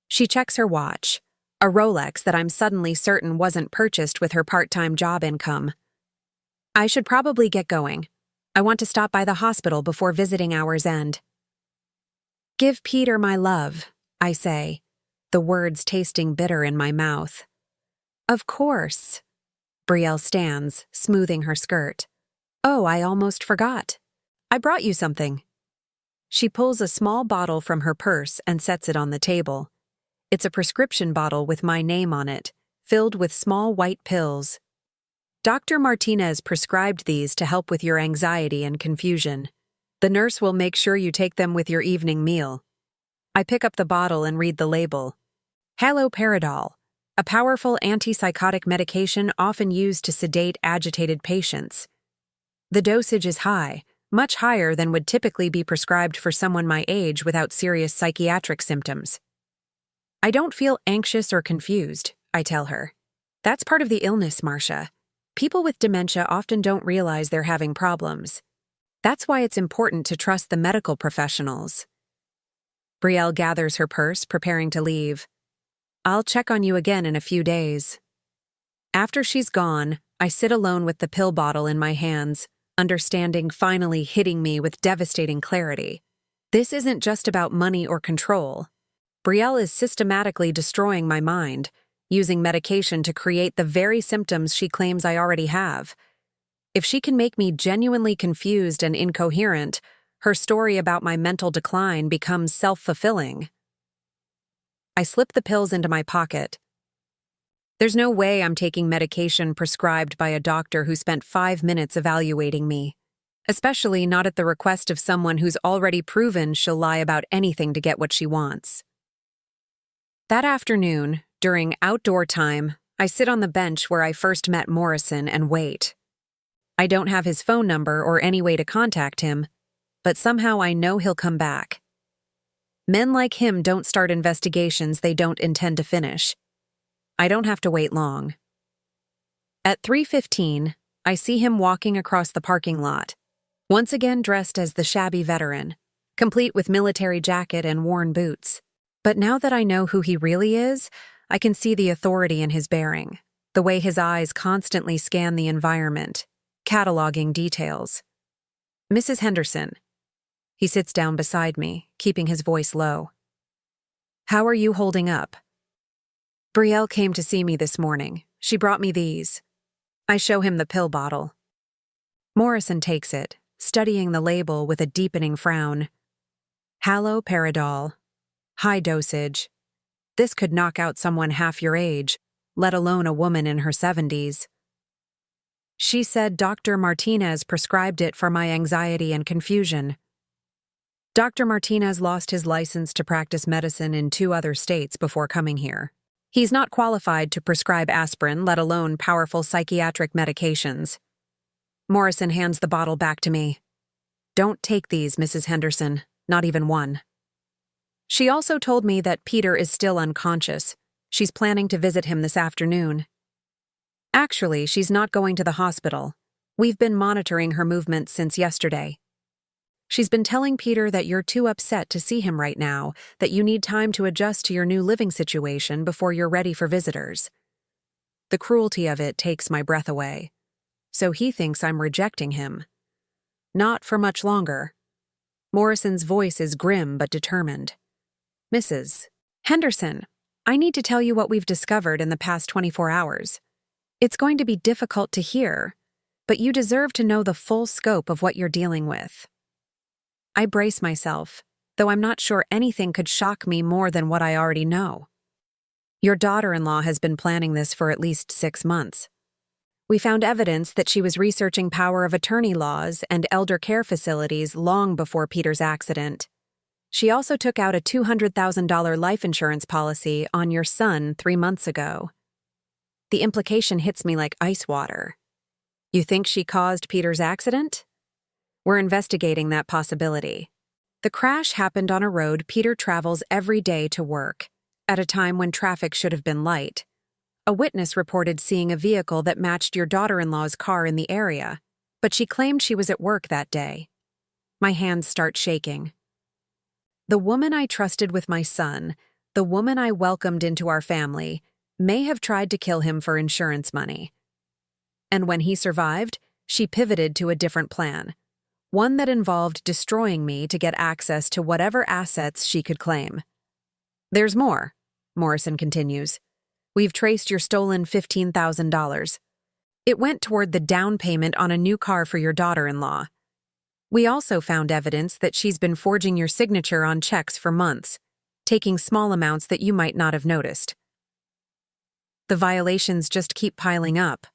She checks her watch, a Rolex that I'm suddenly certain wasn't purchased with her part-time job income. "I should probably get going. I want to stop by the hospital before visiting hours end." "Give Peter my love," I say, the words tasting bitter in my mouth. "Of course." Brielle stands, smoothing her skirt. "Oh, I almost forgot. I brought you something." She pulls a small bottle from her purse and sets it on the table. It's a prescription bottle with my name on it, filled with small white pills. Dr. Martinez prescribed these to help with your anxiety and confusion. The nurse will make sure you take them with your evening meal. I pick up the bottle and read the label. Haloperidol, a powerful antipsychotic medication often used to sedate agitated patients. The dosage is high, much higher than would typically be prescribed for someone my age without serious psychiatric symptoms. I don't feel anxious or confused, I tell her. That's part of the illness, Marcia. People with dementia often don't realize they're having problems. That's why it's important to trust the medical professionals. Brielle gathers her purse, preparing to leave. I'll check on you again in a few days. After she's gone, I sit alone with the pill bottle in my hands, understanding finally hitting me with devastating clarity. This isn't just about money or control. Brielle is systematically destroying my mind, using medication to create the very symptoms she claims I already have. If she can make me genuinely confused and incoherent, her story about my mental decline becomes self-fulfilling. I slip the pills into my pocket. There's no way I'm taking medication prescribed by a doctor who spent 5 minutes evaluating me, especially not at the request of someone who's already proven she'll lie about anything to get what she wants. That afternoon, during outdoor time, I sit on the bench where I first met Morrison and wait. I don't have his phone number or any way to contact him, but somehow I know he'll come back. Men like him don't start investigations they don't intend to finish. I don't have to wait long. At 3:15, I see him walking across the parking lot, once again dressed as the shabby veteran, complete with military jacket and worn boots. But now that I know who he really is, I can see the authority in his bearing, the way his eyes constantly scan the environment, cataloging details. Mrs. Henderson. He sits down beside me, keeping his voice low. How are you holding up? Brielle came to see me this morning. She brought me these. I show him the pill bottle. Morrison takes it, studying the label with a deepening frown. Haloperidol. High dosage. This could knock out someone half your age, let alone a woman in her 70s. She said Dr. Martinez prescribed it for my anxiety and confusion. Dr. Martinez lost his license to practice medicine in 2 other states before coming here. He's not qualified to prescribe aspirin, let alone powerful psychiatric medications. Morrison hands the bottle back to me. Don't take these, Mrs. Henderson, not even one. She also told me that Peter is still unconscious. She's planning to visit him this afternoon. Actually, she's not going to the hospital. We've been monitoring her movements since yesterday. She's been telling Peter that you're too upset to see him right now, that you need time to adjust to your new living situation before you're ready for visitors. The cruelty of it takes my breath away. So he thinks I'm rejecting him. Not for much longer. Morrison's voice is grim but determined. Mrs. Henderson, I need to tell you what we've discovered in the past 24 hours. It's going to be difficult to hear, but you deserve to know the full scope of what you're dealing with. I brace myself, though I'm not sure anything could shock me more than what I already know. Your daughter-in-law has been planning this for at least 6 months. We found evidence that she was researching power of attorney laws and elder care facilities long before Peter's accident. She also took out a $200,000 life insurance policy on your son 3 months ago. The implication hits me like ice water. You think she caused Peter's accident? We're investigating that possibility. The crash happened on a road Peter travels every day to work, at a time when traffic should have been light. A witness reported seeing a vehicle that matched your daughter-in-law's car in the area, but she claimed she was at work that day. My hands start shaking. The woman I trusted with my son, the woman I welcomed into our family, may have tried to kill him for insurance money. And when he survived, she pivoted to a different plan. One that involved destroying me to get access to whatever assets she could claim. There's more, Morrison continues. We've traced your stolen $15,000. It went toward the down payment on a new car for your daughter-in-law. We also found evidence that she's been forging your signature on checks for months, taking small amounts that you might not have noticed. The violations just keep piling up.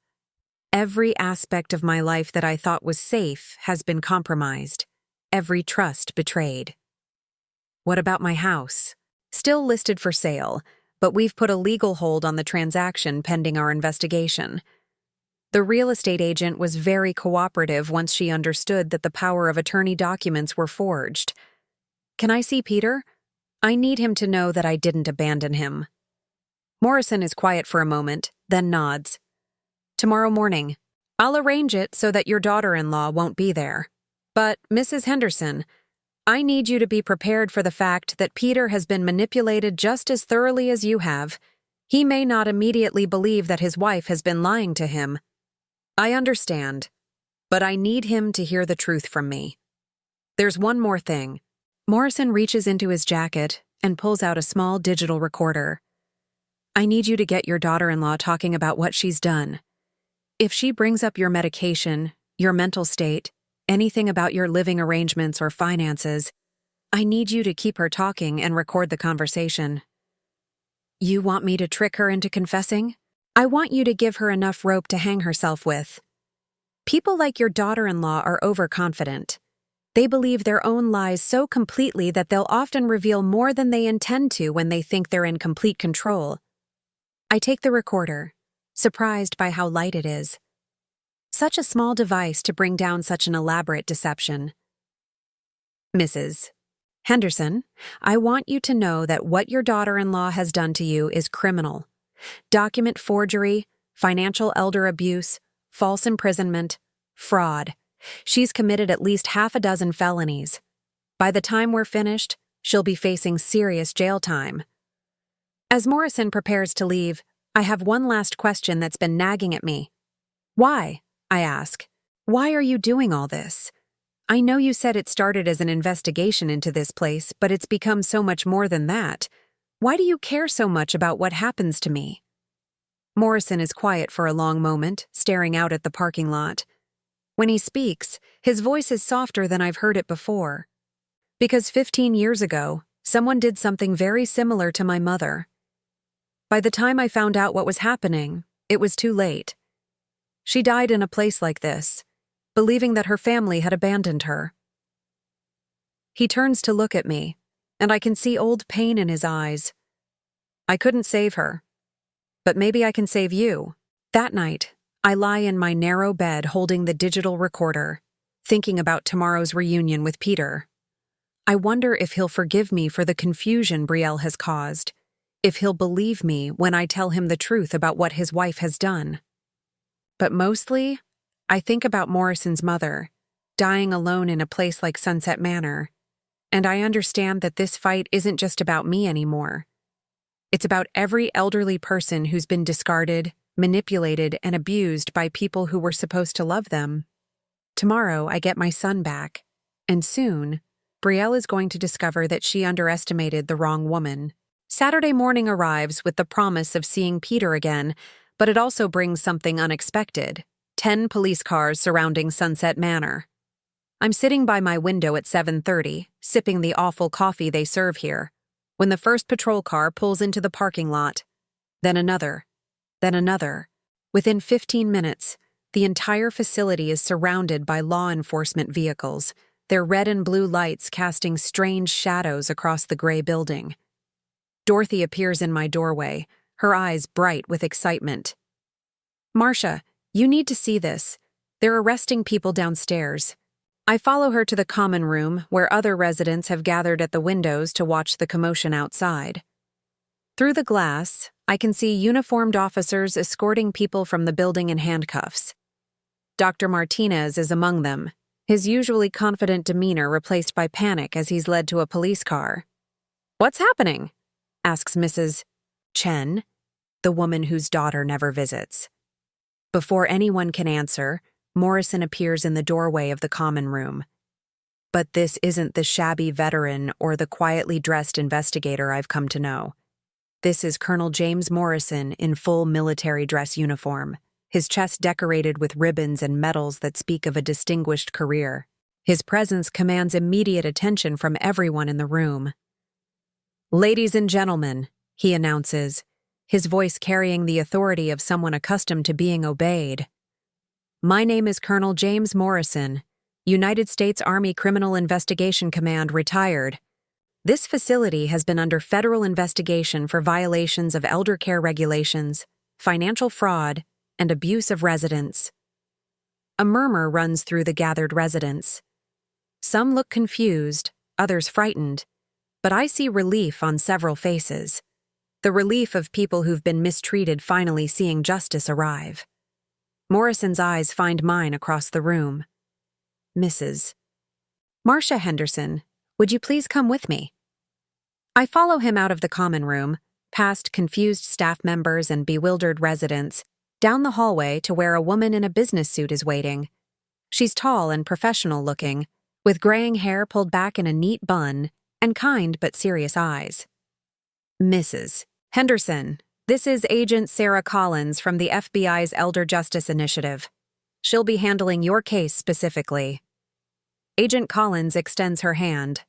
Every aspect of my life that I thought was safe has been compromised. Every trust betrayed. What about my house? Still listed for sale, but we've put a legal hold on the transaction pending our investigation. The real estate agent was very cooperative once she understood that the power of attorney documents were forged. Can I see Peter? I need him to know that I didn't abandon him. Morrison is quiet for a moment, then nods. Tomorrow morning. I'll arrange it so that your daughter-in-law won't be there. But, Mrs. Henderson, I need you to be prepared for the fact that Peter has been manipulated just as thoroughly as you have. He may not immediately believe that his wife has been lying to him. I understand, but I need him to hear the truth from me. There's one more thing. Morrison reaches into his jacket and pulls out a small digital recorder. I need you to get your daughter-in-law talking about what she's done. If she brings up your medication, your mental state, anything about your living arrangements or finances, I need you to keep her talking and record the conversation. You want me to trick her into confessing? I want you to give her enough rope to hang herself with. People like your daughter-in-law are overconfident. They believe their own lies so completely that they'll often reveal more than they intend to when they think they're in complete control. I take the recorder, surprised by how light it is. Such a small device to bring down such an elaborate deception. Mrs. Henderson, I want you to know that what your daughter-in-law has done to you is criminal. Document forgery, financial elder abuse, false imprisonment, fraud. She's committed at least 6 felonies. By the time we're finished, she'll be facing serious jail time. As Morrison prepares to leave, I have one last question that's been nagging at me. Why? I ask. Why are you doing all this? I know you said it started as an investigation into this place, but it's become so much more than that. Why do you care so much about what happens to me? Morrison is quiet for a long moment, staring out at the parking lot. When he speaks, his voice is softer than I've heard it before. Because 15 years ago, someone did something very similar to my mother. By the time I found out what was happening, it was too late. She died in a place like this, believing that her family had abandoned her. He turns to look at me, and I can see old pain in his eyes. I couldn't save her, but maybe I can save you. That night, I lie in my narrow bed holding the digital recorder, thinking about tomorrow's reunion with Peter. I wonder if he'll forgive me for the confusion Brielle has caused, if he'll believe me when I tell him the truth about what his wife has done. But mostly, I think about Morrison's mother, dying alone in a place like Sunset Manor, and I understand that this fight isn't just about me anymore. It's about every elderly person who's been discarded, manipulated, and abused by people who were supposed to love them. Tomorrow, I get my son back, and soon, Brielle is going to discover that she underestimated the wrong woman. Saturday morning arrives with the promise of seeing Peter again, but it also brings something unexpected. 10 police cars surrounding Sunset Manor. I'm sitting by my window at 7:30, sipping the awful coffee they serve here, when the first patrol car pulls into the parking lot. Then another. Then another. Within 15 minutes, the entire facility is surrounded by law enforcement vehicles, their red and blue lights casting strange shadows across the gray building. Dorothy appears in my doorway, her eyes bright with excitement. Marcia, you need to see this. They're arresting people downstairs. I follow her to the common room, where other residents have gathered at the windows to watch the commotion outside. Through the glass, I can see uniformed officers escorting people from the building in handcuffs. Dr. Martinez is among them, his usually confident demeanor replaced by panic as he's led to a police car. "What's happening?" asks Mrs. Chen, the woman whose daughter never visits. Before anyone can answer, Morrison appears in the doorway of the common room. But this isn't the shabby veteran or the quietly dressed investigator I've come to know. This is Colonel James Morrison in full military dress uniform, his chest decorated with ribbons and medals that speak of a distinguished career. His presence commands immediate attention from everyone in the room. Ladies and gentlemen, he announces, his voice carrying the authority of someone accustomed to being obeyed. My name is Colonel James Morrison, United States Army Criminal Investigation Command, retired. This facility has been under federal investigation for violations of elder care regulations, financial fraud, and abuse of residents. A murmur runs through the gathered residents. Some look confused, others frightened, but I see relief on several faces. The relief of people who've been mistreated finally seeing justice arrive. Morrison's eyes find mine across the room. Mrs. Marcia Henderson, would you please come with me? I follow him out of the common room, past confused staff members and bewildered residents, down the hallway to where a woman in a business suit is waiting. She's tall and professional-looking, with graying hair pulled back in a neat bun and kind but serious eyes. Mrs. Henderson, this is Agent Sarah Collins from the FBI's Elder Justice Initiative. She'll be handling your case specifically. Agent Collins extends her hand.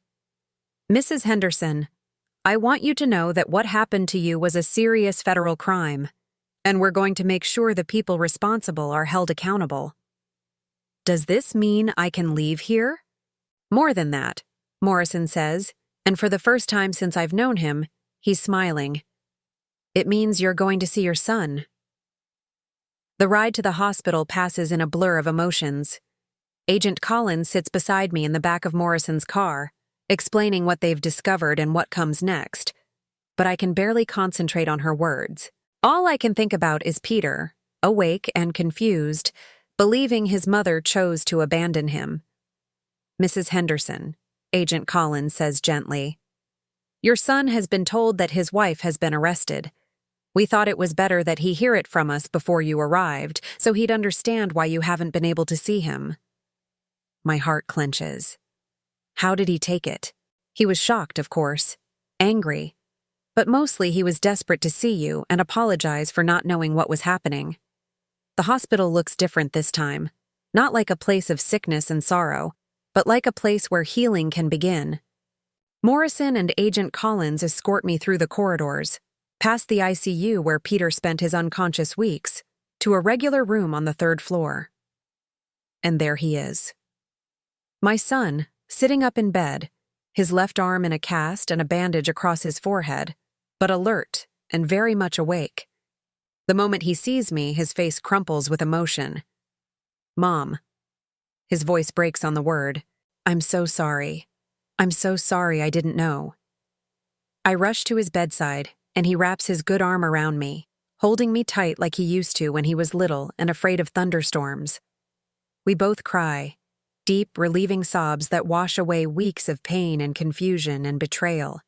Mrs. Henderson, I want you to know that what happened to you was a serious federal crime, and we're going to make sure the people responsible are held accountable. Does this mean I can leave here? More than that, Morrison says, and for the first time since I've known him, he's smiling. It means you're going to see your son. The ride to the hospital passes in a blur of emotions. Agent Collins sits beside me in the back of Morrison's car, explaining what they've discovered and what comes next, but I can barely concentrate on her words. All I can think about is Peter, awake and confused, believing his mother chose to abandon him. Mrs. Henderson, Agent Collins says gently, your son has been told that his wife has been arrested. We thought it was better that he hear it from us before you arrived, so he'd understand why you haven't been able to see him. My heart clenches. How did he take it? He was shocked, of course, angry, but mostly he was desperate to see you and apologize for not knowing what was happening. The hospital looks different this time, not like a place of sickness and sorrow, but like a place where healing can begin. Morrison and Agent Collins escort me through the corridors, past the ICU where Peter spent his unconscious weeks, to a regular room on the 3rd floor. And there he is. My son, sitting up in bed, his left arm in a cast and a bandage across his forehead, but alert and very much awake. The moment he sees me, his face crumples with emotion. Mom. His voice breaks on the word. I'm so sorry. I'm so sorry I didn't know. I rush to his bedside, and he wraps his good arm around me, holding me tight like he used to when he was little and afraid of thunderstorms. We both cry, deep, relieving sobs that wash away weeks of pain and confusion and betrayal.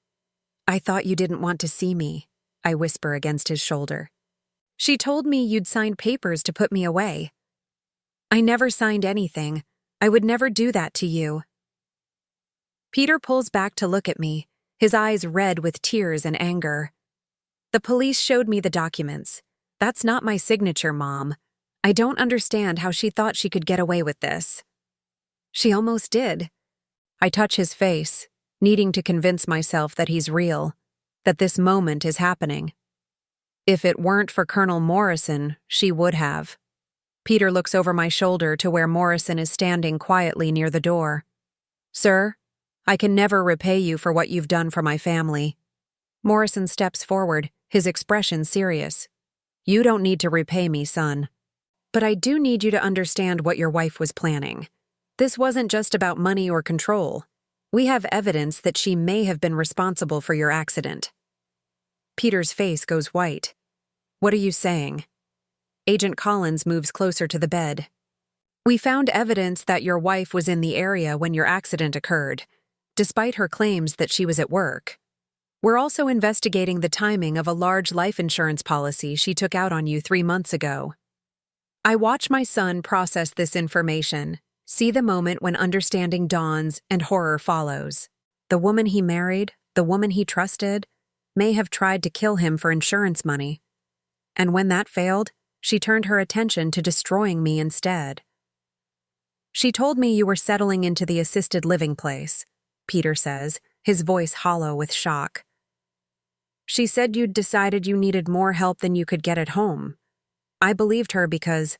I thought you didn't want to see me, I whisper against his shoulder. She told me you'd signed papers to put me away. I never signed anything. I would never do that to you. Peter pulls back to look at me, his eyes red with tears and anger. The police showed me the documents. That's not my signature, Mom. I don't understand how she thought she could get away with this. She almost did. I touch his face, needing to convince myself that he's real, that this moment is happening. If it weren't for Colonel Morrison, she would have. Peter looks over my shoulder to where Morrison is standing quietly near the door. Sir, I can never repay you for what you've done for my family. Morrison steps forward, his expression serious. You don't need to repay me, son. But I do need you to understand what your wife was planning. This wasn't just about money or control. We have evidence that she may have been responsible for your accident. Peter's face goes white. What are you saying? Agent Collins moves closer to the bed. We found evidence that your wife was in the area when your accident occurred, despite her claims that she was at work. We're also investigating the timing of a large life insurance policy she took out on you 3 months ago. I watch my son process this information, see the moment when understanding dawns and horror follows. The woman he married, the woman he trusted, may have tried to kill him for insurance money. And when that failed, she turned her attention to destroying me instead. She told me you were settling into the assisted living place, Peter says, his voice hollow with shock. She said you'd decided you needed more help than you could get at home. I believed her because—"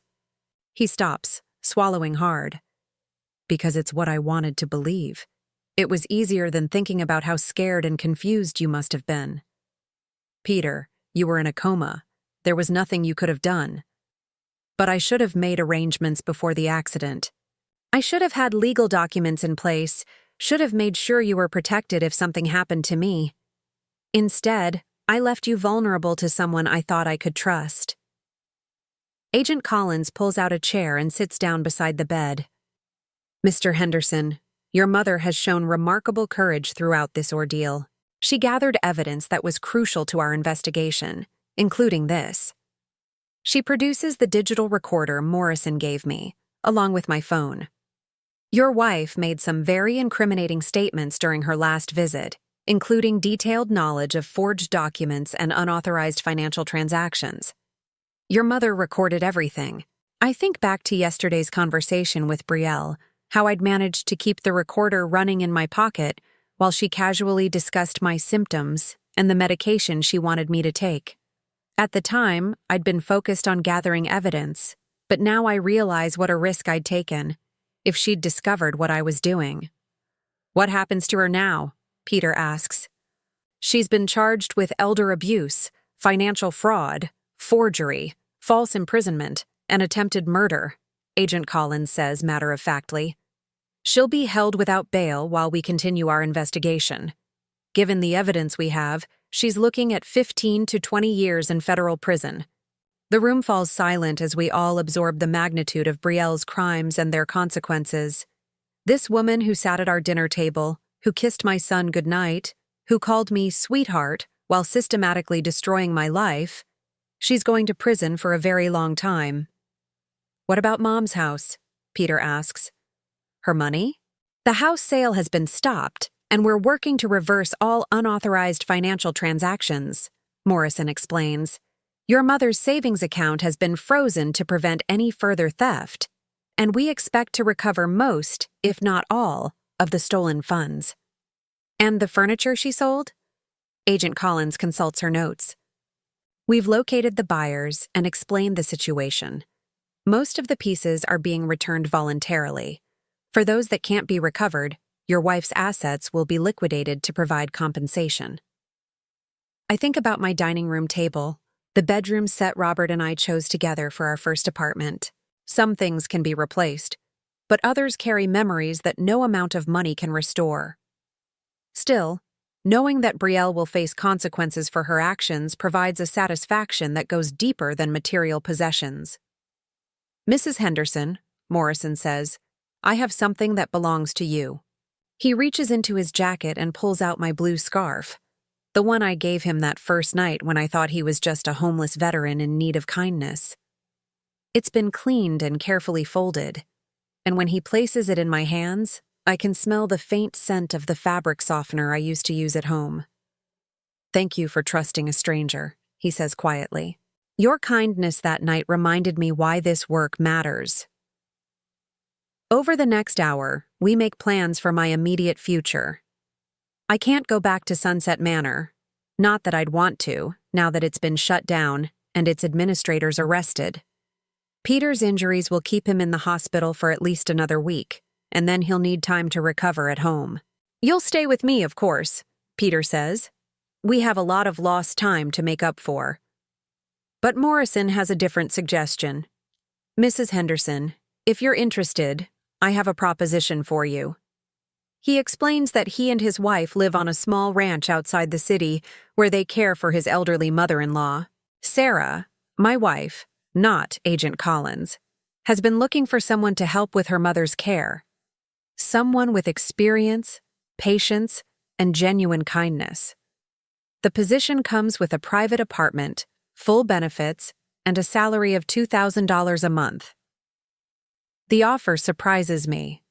He stops, swallowing hard. "Because it's what I wanted to believe. It was easier than thinking about how scared and confused you must have been. Peter, you were in a coma. There was nothing you could have done. But I should have made arrangements before the accident. I should have had legal documents in place, should have made sure you were protected if something happened to me. Instead, I left you vulnerable to someone I thought I could trust." Agent Collins pulls out a chair and sits down beside the bed. "Mr. Henderson, your mother has shown remarkable courage throughout this ordeal. She gathered evidence that was crucial to our investigation, including this." She produces the digital recorder Morrison gave me, along with my phone. "Your wife made some very incriminating statements during her last visit, including detailed knowledge of forged documents and unauthorized financial transactions. Your mother recorded everything. I think back to yesterday's conversation with Brielle, how I'd managed to keep the recorder running in my pocket while she casually discussed my symptoms and the medication she wanted me to take. At the time, I'd been focused on gathering evidence, but now I realize what a risk I'd taken if she'd discovered what I was doing." "What happens to her now?" Peter asks. "She's been charged with elder abuse, financial fraud, forgery, false imprisonment, and attempted murder," Agent Collins says matter-of-factly. "She'll be held without bail while we continue our investigation. Given the evidence we have, she's looking at 15 to 20 years in federal prison." The room falls silent as we all absorb the magnitude of Brielle's crimes and their consequences. This woman who sat at our dinner table, who kissed my son goodnight, who called me sweetheart while systematically destroying my life, she's going to prison for a very long time. "What about Mom's house?" Peter asks. "Her money?" "The house sale has been stopped, and we're working to reverse all unauthorized financial transactions," Morrison explains. "Your mother's savings account has been frozen to prevent any further theft, and we expect to recover most, if not all, of the stolen funds." "And the furniture she sold?" Agent Collins consults her notes. "We've located the buyers and explained the situation. Most of the pieces are being returned voluntarily. For those that can't be recovered, your wife's assets will be liquidated to provide compensation." I think about my dining room table, the bedroom set Robert and I chose together for our first apartment. Some things can be replaced, but others carry memories that no amount of money can restore. Still, knowing that Brielle will face consequences for her actions provides a satisfaction that goes deeper than material possessions. "Mrs. Henderson," Morrison says, "I have something that belongs to you." He reaches into his jacket and pulls out my blue scarf, the one I gave him that first night when I thought he was just a homeless veteran in need of kindness. It's been cleaned and carefully folded, and when he places it in my hands, I can smell the faint scent of the fabric softener I used to use at home. "Thank you for trusting a stranger," he says quietly. "Your kindness that night reminded me why this work matters." Over the next hour, we make plans for my immediate future. I can't go back to Sunset Manor. Not that I'd want to, now that it's been shut down and its administrators arrested. Peter's injuries will keep him in the hospital for at least another week, and then he'll need time to recover at home. "You'll stay with me, of course," Peter says. "We have a lot of lost time to make up for." But Morrison has a different suggestion. "Mrs. Henderson, if you're interested, I have a proposition for you." He explains that he and his wife live on a small ranch outside the city where they care for his elderly mother-in-law. Sarah, my wife, not Agent Collins, has been looking for someone to help with her mother's care. Someone with experience, patience, and genuine kindness. The position comes with a private apartment, full benefits, and a salary of $2,000 a month. The offer surprises me.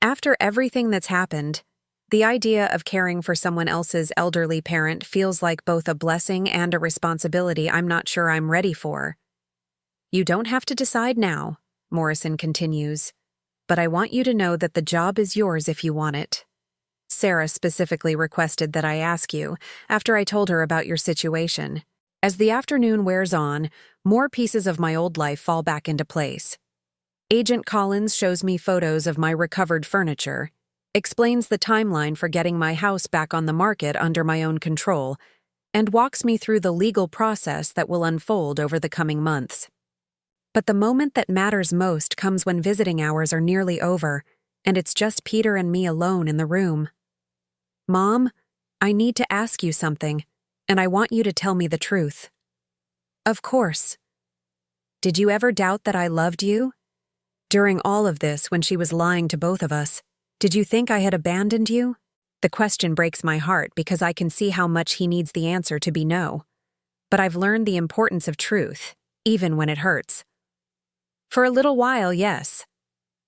After everything that's happened, the idea of caring for someone else's elderly parent feels like both a blessing and a responsibility I'm not sure I'm ready for. "You don't have to decide now," Morrison continues, "but I want you to know that the job is yours if you want it." Sarah specifically requested that I ask you after I told her about your situation. As the afternoon wears on, more pieces of my old life fall back into place. Agent Collins shows me photos of my recovered furniture, explains the timeline for getting my house back on the market under my own control, and walks me through the legal process that will unfold over the coming months. But the moment that matters most comes when visiting hours are nearly over, and it's just Peter and me alone in the room. "Mom, I need to ask you something, and I want you to tell me the truth." "Of course." "Did you ever doubt that I loved you? During all of this, when she was lying to both of us, did you think I had abandoned you?" The question breaks my heart because I can see how much he needs the answer to be no. But I've learned the importance of truth, even when it hurts. "For a little while, yes.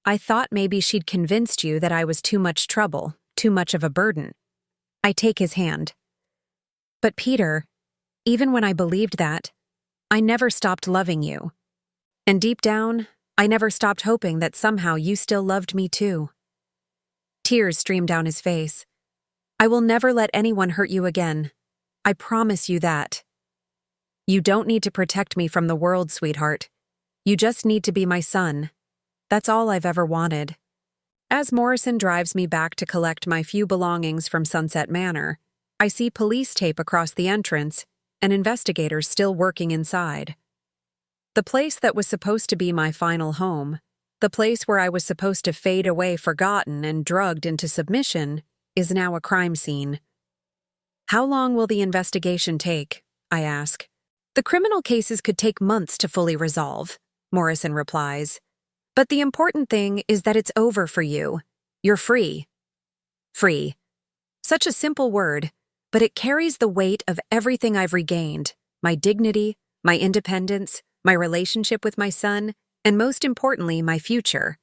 I thought maybe she'd convinced you that I was too much trouble, too much of a burden." I take his hand. "But Peter, even when I believed that, I never stopped loving you. And deep down, I never stopped hoping that somehow you still loved me too." Tears stream down his face. "I will never let anyone hurt you again. I promise you that. You don't need to protect me from the world, sweetheart. You just need to be my son. That's all I've ever wanted." As Morrison drives me back to collect my few belongings from Sunset Manor, I see police tape across the entrance and investigators still working inside. The place that was supposed to be my final home, the place where I was supposed to fade away forgotten and drugged into submission, is now a crime scene. "How long will the investigation take?" I ask. "The criminal cases could take months to fully resolve," Morrison replies. "But the important thing is that it's over for you. You're free." Free. Such a simple word, but it carries the weight of everything I've regained: my dignity, my independence, my relationship with my son, and most importantly, my future.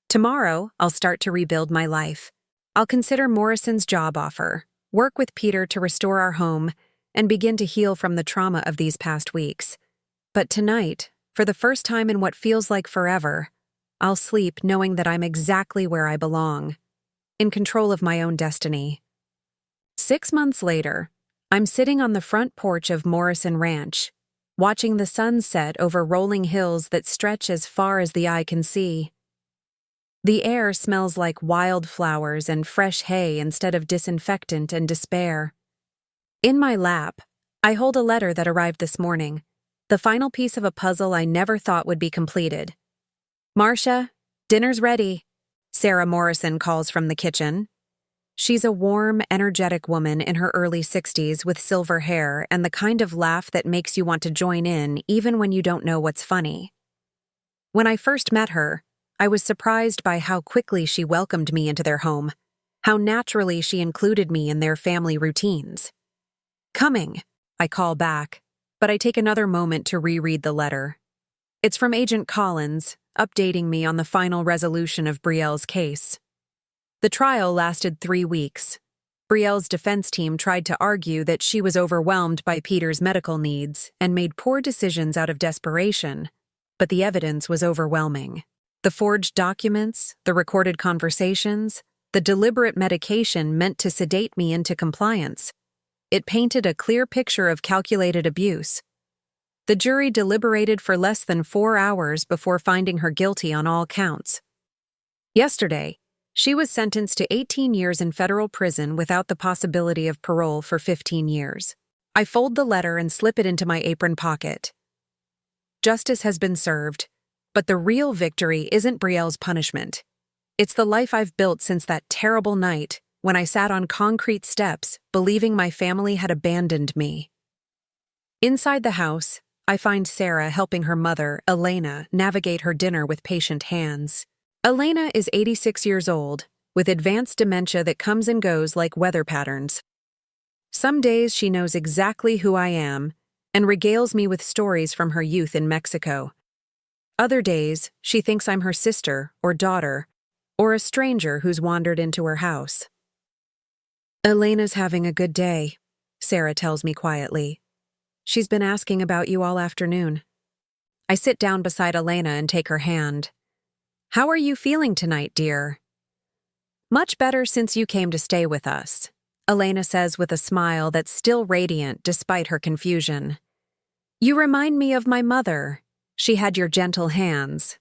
Tomorrow, I'll start to rebuild my life. I'll consider Morrison's job offer, work with Peter to restore our home, and begin to heal from the trauma of these past weeks. But tonight, for the first time in what feels like forever, I'll sleep knowing that I'm exactly where I belong, in control of my own destiny. 6 months later, I'm sitting on the front porch of Morrison Ranch, watching the sun set over rolling hills that stretch as far as the eye can see. The air smells like wildflowers and fresh hay instead of disinfectant and despair. In my lap, I hold a letter that arrived this morning, the final piece of a puzzle I never thought would be completed. "Marcia, dinner's ready," Sarah Morrison calls from the kitchen. She's a warm, energetic woman in her early 60s with silver hair and the kind of laugh that makes you want to join in even when you don't know what's funny. When I first met her, I was surprised by how quickly she welcomed me into their home, how naturally she included me in their family routines. "Coming," I call back, but I take another moment to reread the letter. It's from Agent Collins, updating me on the final resolution of Brielle's case. The trial lasted 3 weeks. Brielle's defense team tried to argue that she was overwhelmed by Peter's medical needs and made poor decisions out of desperation, but the evidence was overwhelming. The forged documents, the recorded conversations, the deliberate medication meant to sedate me into compliance. It painted a clear picture of calculated abuse. The jury deliberated for less than 4 hours before finding her guilty on all counts. Yesterday, she was sentenced to 18 years in federal prison without the possibility of parole for 15 years. I fold the letter and slip it into my apron pocket. Justice has been served, but the real victory isn't Brielle's punishment. It's the life I've built since that terrible night when I sat on concrete steps, believing my family had abandoned me. Inside the house, I find Sarah helping her mother, Elena, navigate her dinner with patient hands. Elena is 86 years old, with advanced dementia that comes and goes like weather patterns. Some days she knows exactly who I am and regales me with stories from her youth in Mexico. Other days, she thinks I'm her sister or daughter, or a stranger who's wandered into her house. "Elena's having a good day," Sarah tells me quietly. "She's been asking about you all afternoon." I sit down beside Elena and take her hand. "How are you feeling tonight, dear?" Much better since you came to stay with us, Elena says with a smile that's still radiant despite her confusion. You remind me of my mother. She had your gentle hands.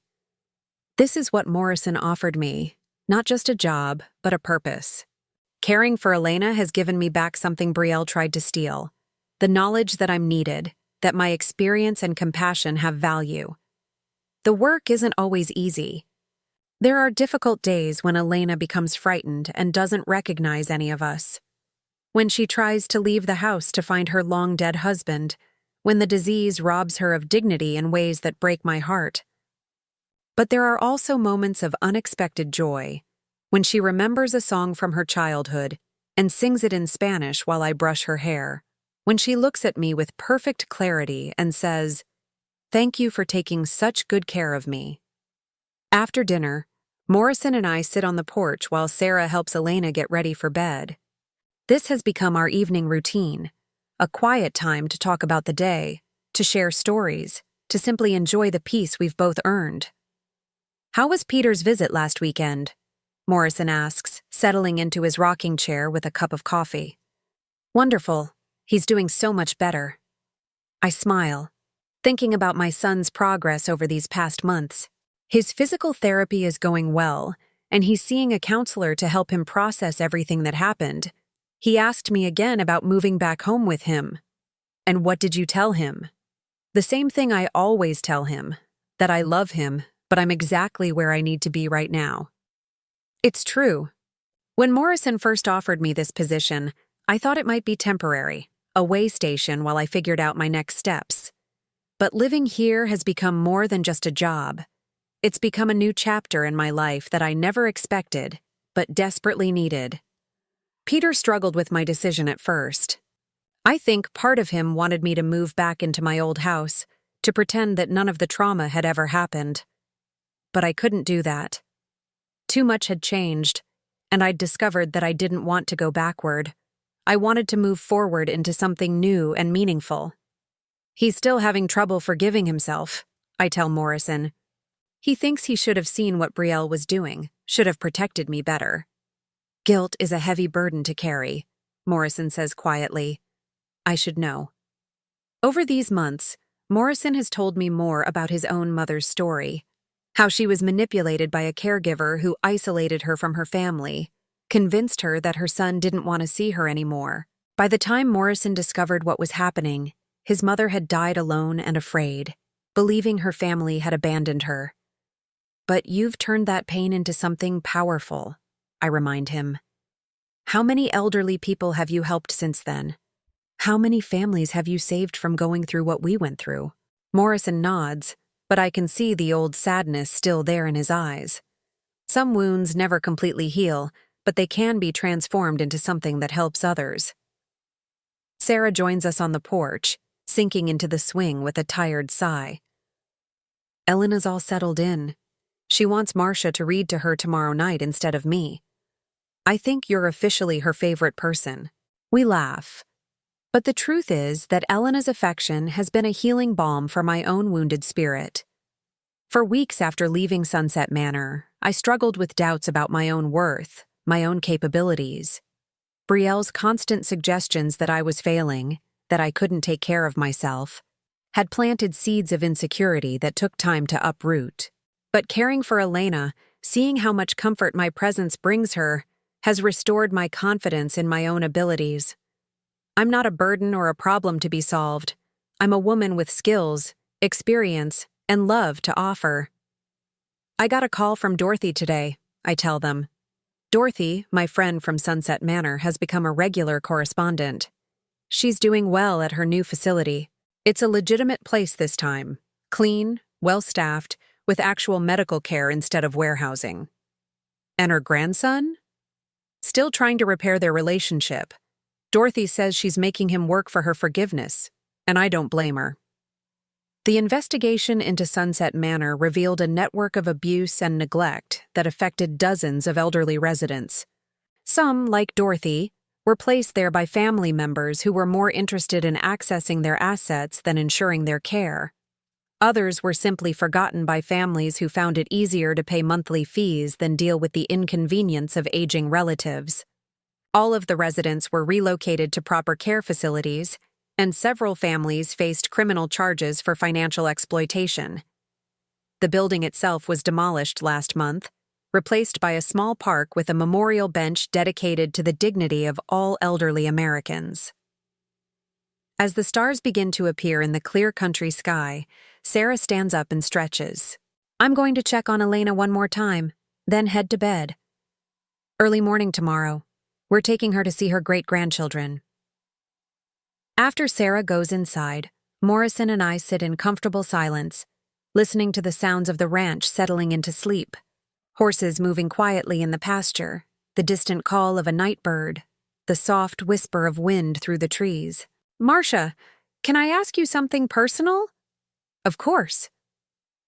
This is what Morrison offered me, not just a job, but a purpose. Caring for Elena has given me back something Brielle tried to steal. The knowledge that I'm needed, that my experience and compassion have value. The work isn't always easy. There are difficult days when Elena becomes frightened and doesn't recognize any of us. When she tries to leave the house to find her long-dead husband, when the disease robs her of dignity in ways that break my heart. But there are also moments of unexpected joy, when she remembers a song from her childhood and sings it in Spanish while I brush her hair, when she looks at me with perfect clarity and says, "Thank you for taking such good care of me." After dinner, Morrison and I sit on the porch while Sarah helps Elena get ready for bed. This has become our evening routine, a quiet time to talk about the day, to share stories, to simply enjoy the peace we've both earned. How was Peter's visit last weekend? Morrison asks, settling into his rocking chair with a cup of coffee. Wonderful. He's doing so much better. I smile, thinking about my son's progress over these past months. His physical therapy is going well, and he's seeing a counselor to help him process everything that happened. He asked me again about moving back home with him. And what did you tell him? The same thing I always tell him, that I love him, but I'm exactly where I need to be right now. It's true. When Morrison first offered me this position, I thought it might be temporary, a way station while I figured out my next steps. But living here has become more than just a job. It's become a new chapter in my life that I never expected, but desperately needed. Peter struggled with my decision at first. I think part of him wanted me to move back into my old house, to pretend that none of the trauma had ever happened. But I couldn't do that. Too much had changed, and I'd discovered that I didn't want to go backward. I wanted to move forward into something new and meaningful. He's still having trouble forgiving himself, I tell Morrison. He thinks he should have seen what Brielle was doing, should have protected me better. Guilt is a heavy burden to carry, Morrison says quietly. I should know. Over these months, Morrison has told me more about his own mother's story, how she was manipulated by a caregiver who isolated her from her family, convinced her that her son didn't want to see her anymore. By the time Morrison discovered what was happening, his mother had died alone and afraid, believing her family had abandoned her. But you've turned that pain into something powerful, I remind him. How many elderly people have you helped since then? How many families have you saved from going through what we went through? Morrison nods, but I can see the old sadness still there in his eyes. Some wounds never completely heal, but they can be transformed into something that helps others. Sarah joins us on the porch, sinking into the swing with a tired sigh. Elena's all settled in. She wants Marcia to read to her tomorrow night instead of me. I think you're officially her favorite person. We laugh. But the truth is that Elena's affection has been a healing balm for my own wounded spirit. For weeks after leaving Sunset Manor, I struggled with doubts about my own worth, my own capabilities. Brielle's constant suggestions that I was failing, that I couldn't take care of myself, had planted seeds of insecurity that took time to uproot. But caring for Elena, seeing how much comfort my presence brings her, has restored my confidence in my own abilities. I'm not a burden or a problem to be solved. I'm a woman with skills, experience, and love to offer. I got a call from Dorothy today, I tell them. Dorothy, my friend from Sunset Manor, has become a regular correspondent. She's doing well at her new facility. It's a legitimate place this time. Clean, well-staffed, with actual medical care instead of warehousing. And her grandson? Still trying to repair their relationship. Dorothy says she's making him work for her forgiveness, and I don't blame her. The investigation into Sunset Manor revealed a network of abuse and neglect that affected dozens of elderly residents. Some, like Dorothy, were placed there by family members who were more interested in accessing their assets than ensuring their care. Others were simply forgotten by families who found it easier to pay monthly fees than deal with the inconvenience of aging relatives. All of the residents were relocated to proper care facilities, and several families faced criminal charges for financial exploitation. The building itself was demolished last month, replaced by a small park with a memorial bench dedicated to the dignity of all elderly Americans. As the stars begin to appear in the clear country sky, Sarah stands up and stretches. "I'm going to check on Elena one more time, then head to bed. Early morning tomorrow. We're taking her to see her great-grandchildren." After Sarah goes inside, Morrison and I sit in comfortable silence, listening to the sounds of the ranch settling into sleep. Horses moving quietly in the pasture, the distant call of a night bird, the soft whisper of wind through the trees. "Marcia, can I ask you something personal?" "Of course."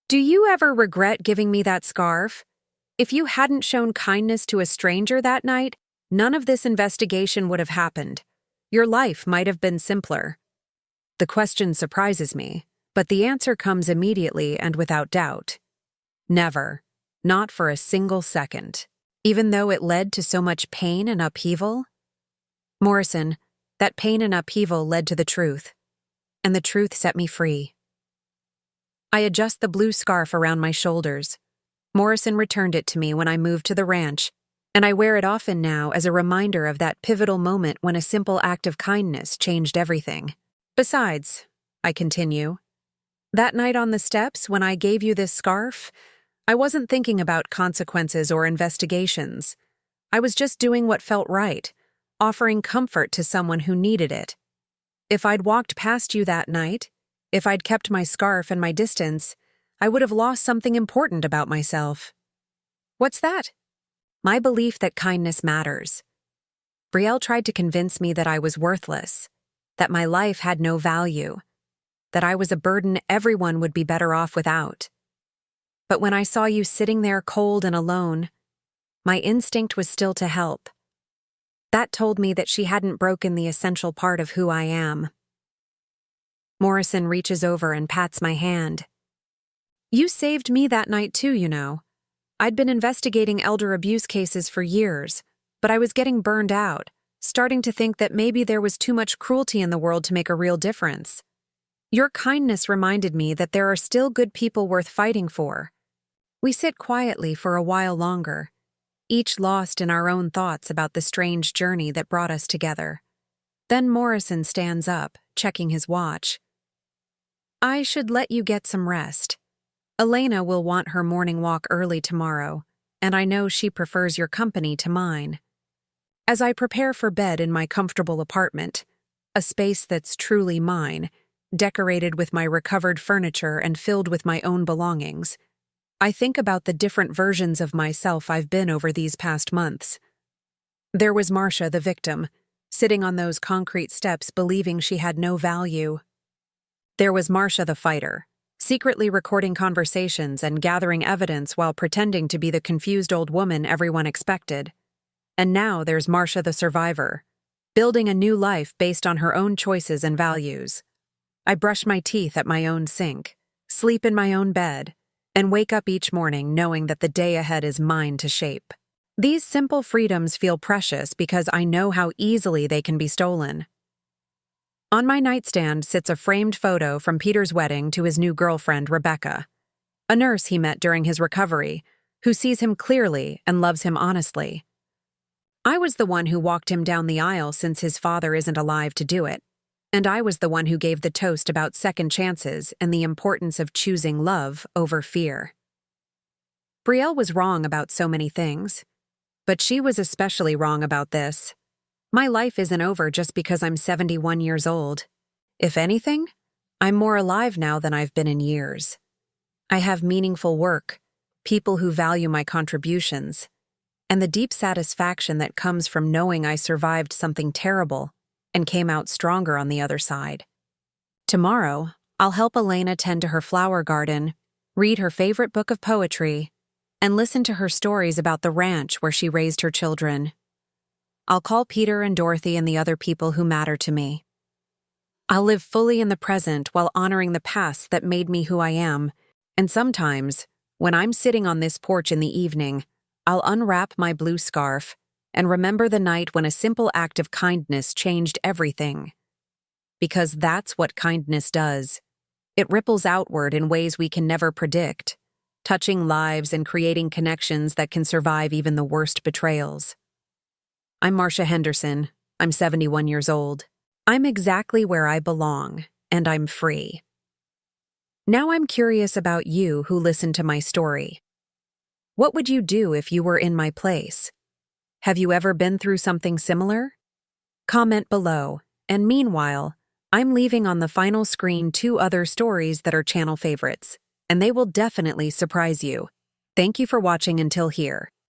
"Do you ever regret giving me that scarf? If you hadn't shown kindness to a stranger that night, none of this investigation would have happened. Your life might have been simpler." The question surprises me, but the answer comes immediately and without doubt. Never. Not for a single second. Even though it led to so much pain and upheaval? Morrison, that pain and upheaval led to the truth, and the truth set me free. I adjust the blue scarf around my shoulders. Morrison returned it to me when I moved to the ranch, and I wear it often now as a reminder of that pivotal moment when a simple act of kindness changed everything. "Besides," I continue, "that night on the steps when I gave you this scarf, I wasn't thinking about consequences or investigations. I was just doing what felt right, offering comfort to someone who needed it. If I'd walked past you that night, if I'd kept my scarf and my distance, I would have lost something important about myself." "What's that?" "My belief that kindness matters. Brielle tried to convince me that I was worthless, that my life had no value, that I was a burden everyone would be better off without. But when I saw you sitting there cold and alone, my instinct was still to help. That told me that she hadn't broken the essential part of who I am." Morrison reaches over and pats my hand. "You saved me that night too, you know. I'd been investigating elder abuse cases for years, but I was getting burned out, starting to think that maybe there was too much cruelty in the world to make a real difference. Your kindness reminded me that there are still good people worth fighting for." We sit quietly for a while longer, each lost in our own thoughts about the strange journey that brought us together. Then Morrison stands up, checking his watch. "I should let you get some rest. Elena will want her morning walk early tomorrow, and I know she prefers your company to mine." As I prepare for bed in my comfortable apartment, a space that's truly mine, decorated with my recovered furniture and filled with my own belongings, I think about the different versions of myself I've been over these past months. There was Marcia, the victim, sitting on those concrete steps believing she had no value. There was Marcia, the fighter, secretly recording conversations and gathering evidence while pretending to be the confused old woman everyone expected. And now there's Marcia, the survivor, building a new life based on her own choices and values. I brush my teeth at my own sink, sleep in my own bed, and wake up each morning knowing that the day ahead is mine to shape. These simple freedoms feel precious because I know how easily they can be stolen. On my nightstand sits a framed photo from Peter's wedding to his new girlfriend, Rebecca, a nurse he met during his recovery, who sees him clearly and loves him honestly. I was the one who walked him down the aisle since his father isn't alive to do it, and I was the one who gave the toast about second chances and the importance of choosing love over fear. Brielle was wrong about so many things, but she was especially wrong about this. My life isn't over just because I'm 71 years old. If anything, I'm more alive now than I've been in years. I have meaningful work, people who value my contributions, and the deep satisfaction that comes from knowing I survived something terrible and came out stronger on the other side. Tomorrow, I'll help Elena tend to her flower garden, read her favorite book of poetry, and listen to her stories about the ranch where she raised her children. I'll call Peter and Dorothy and the other people who matter to me. I'll live fully in the present while honoring the past that made me who I am. And sometimes, when I'm sitting on this porch in the evening, I'll unwrap my blue scarf and remember the night when a simple act of kindness changed everything. Because that's what kindness does. It ripples outward in ways we can never predict, touching lives and creating connections that can survive even the worst betrayals. I'm Marcia Henderson. I'm 71 years old. I'm exactly where I belong, and I'm free. Now I'm curious about you who listened to my story. What would you do if you were in my place? Have you ever been through something similar? Comment below, and meanwhile, I'm leaving on the final screen 2 other stories that are channel favorites, and they will definitely surprise you. Thank you for watching until here.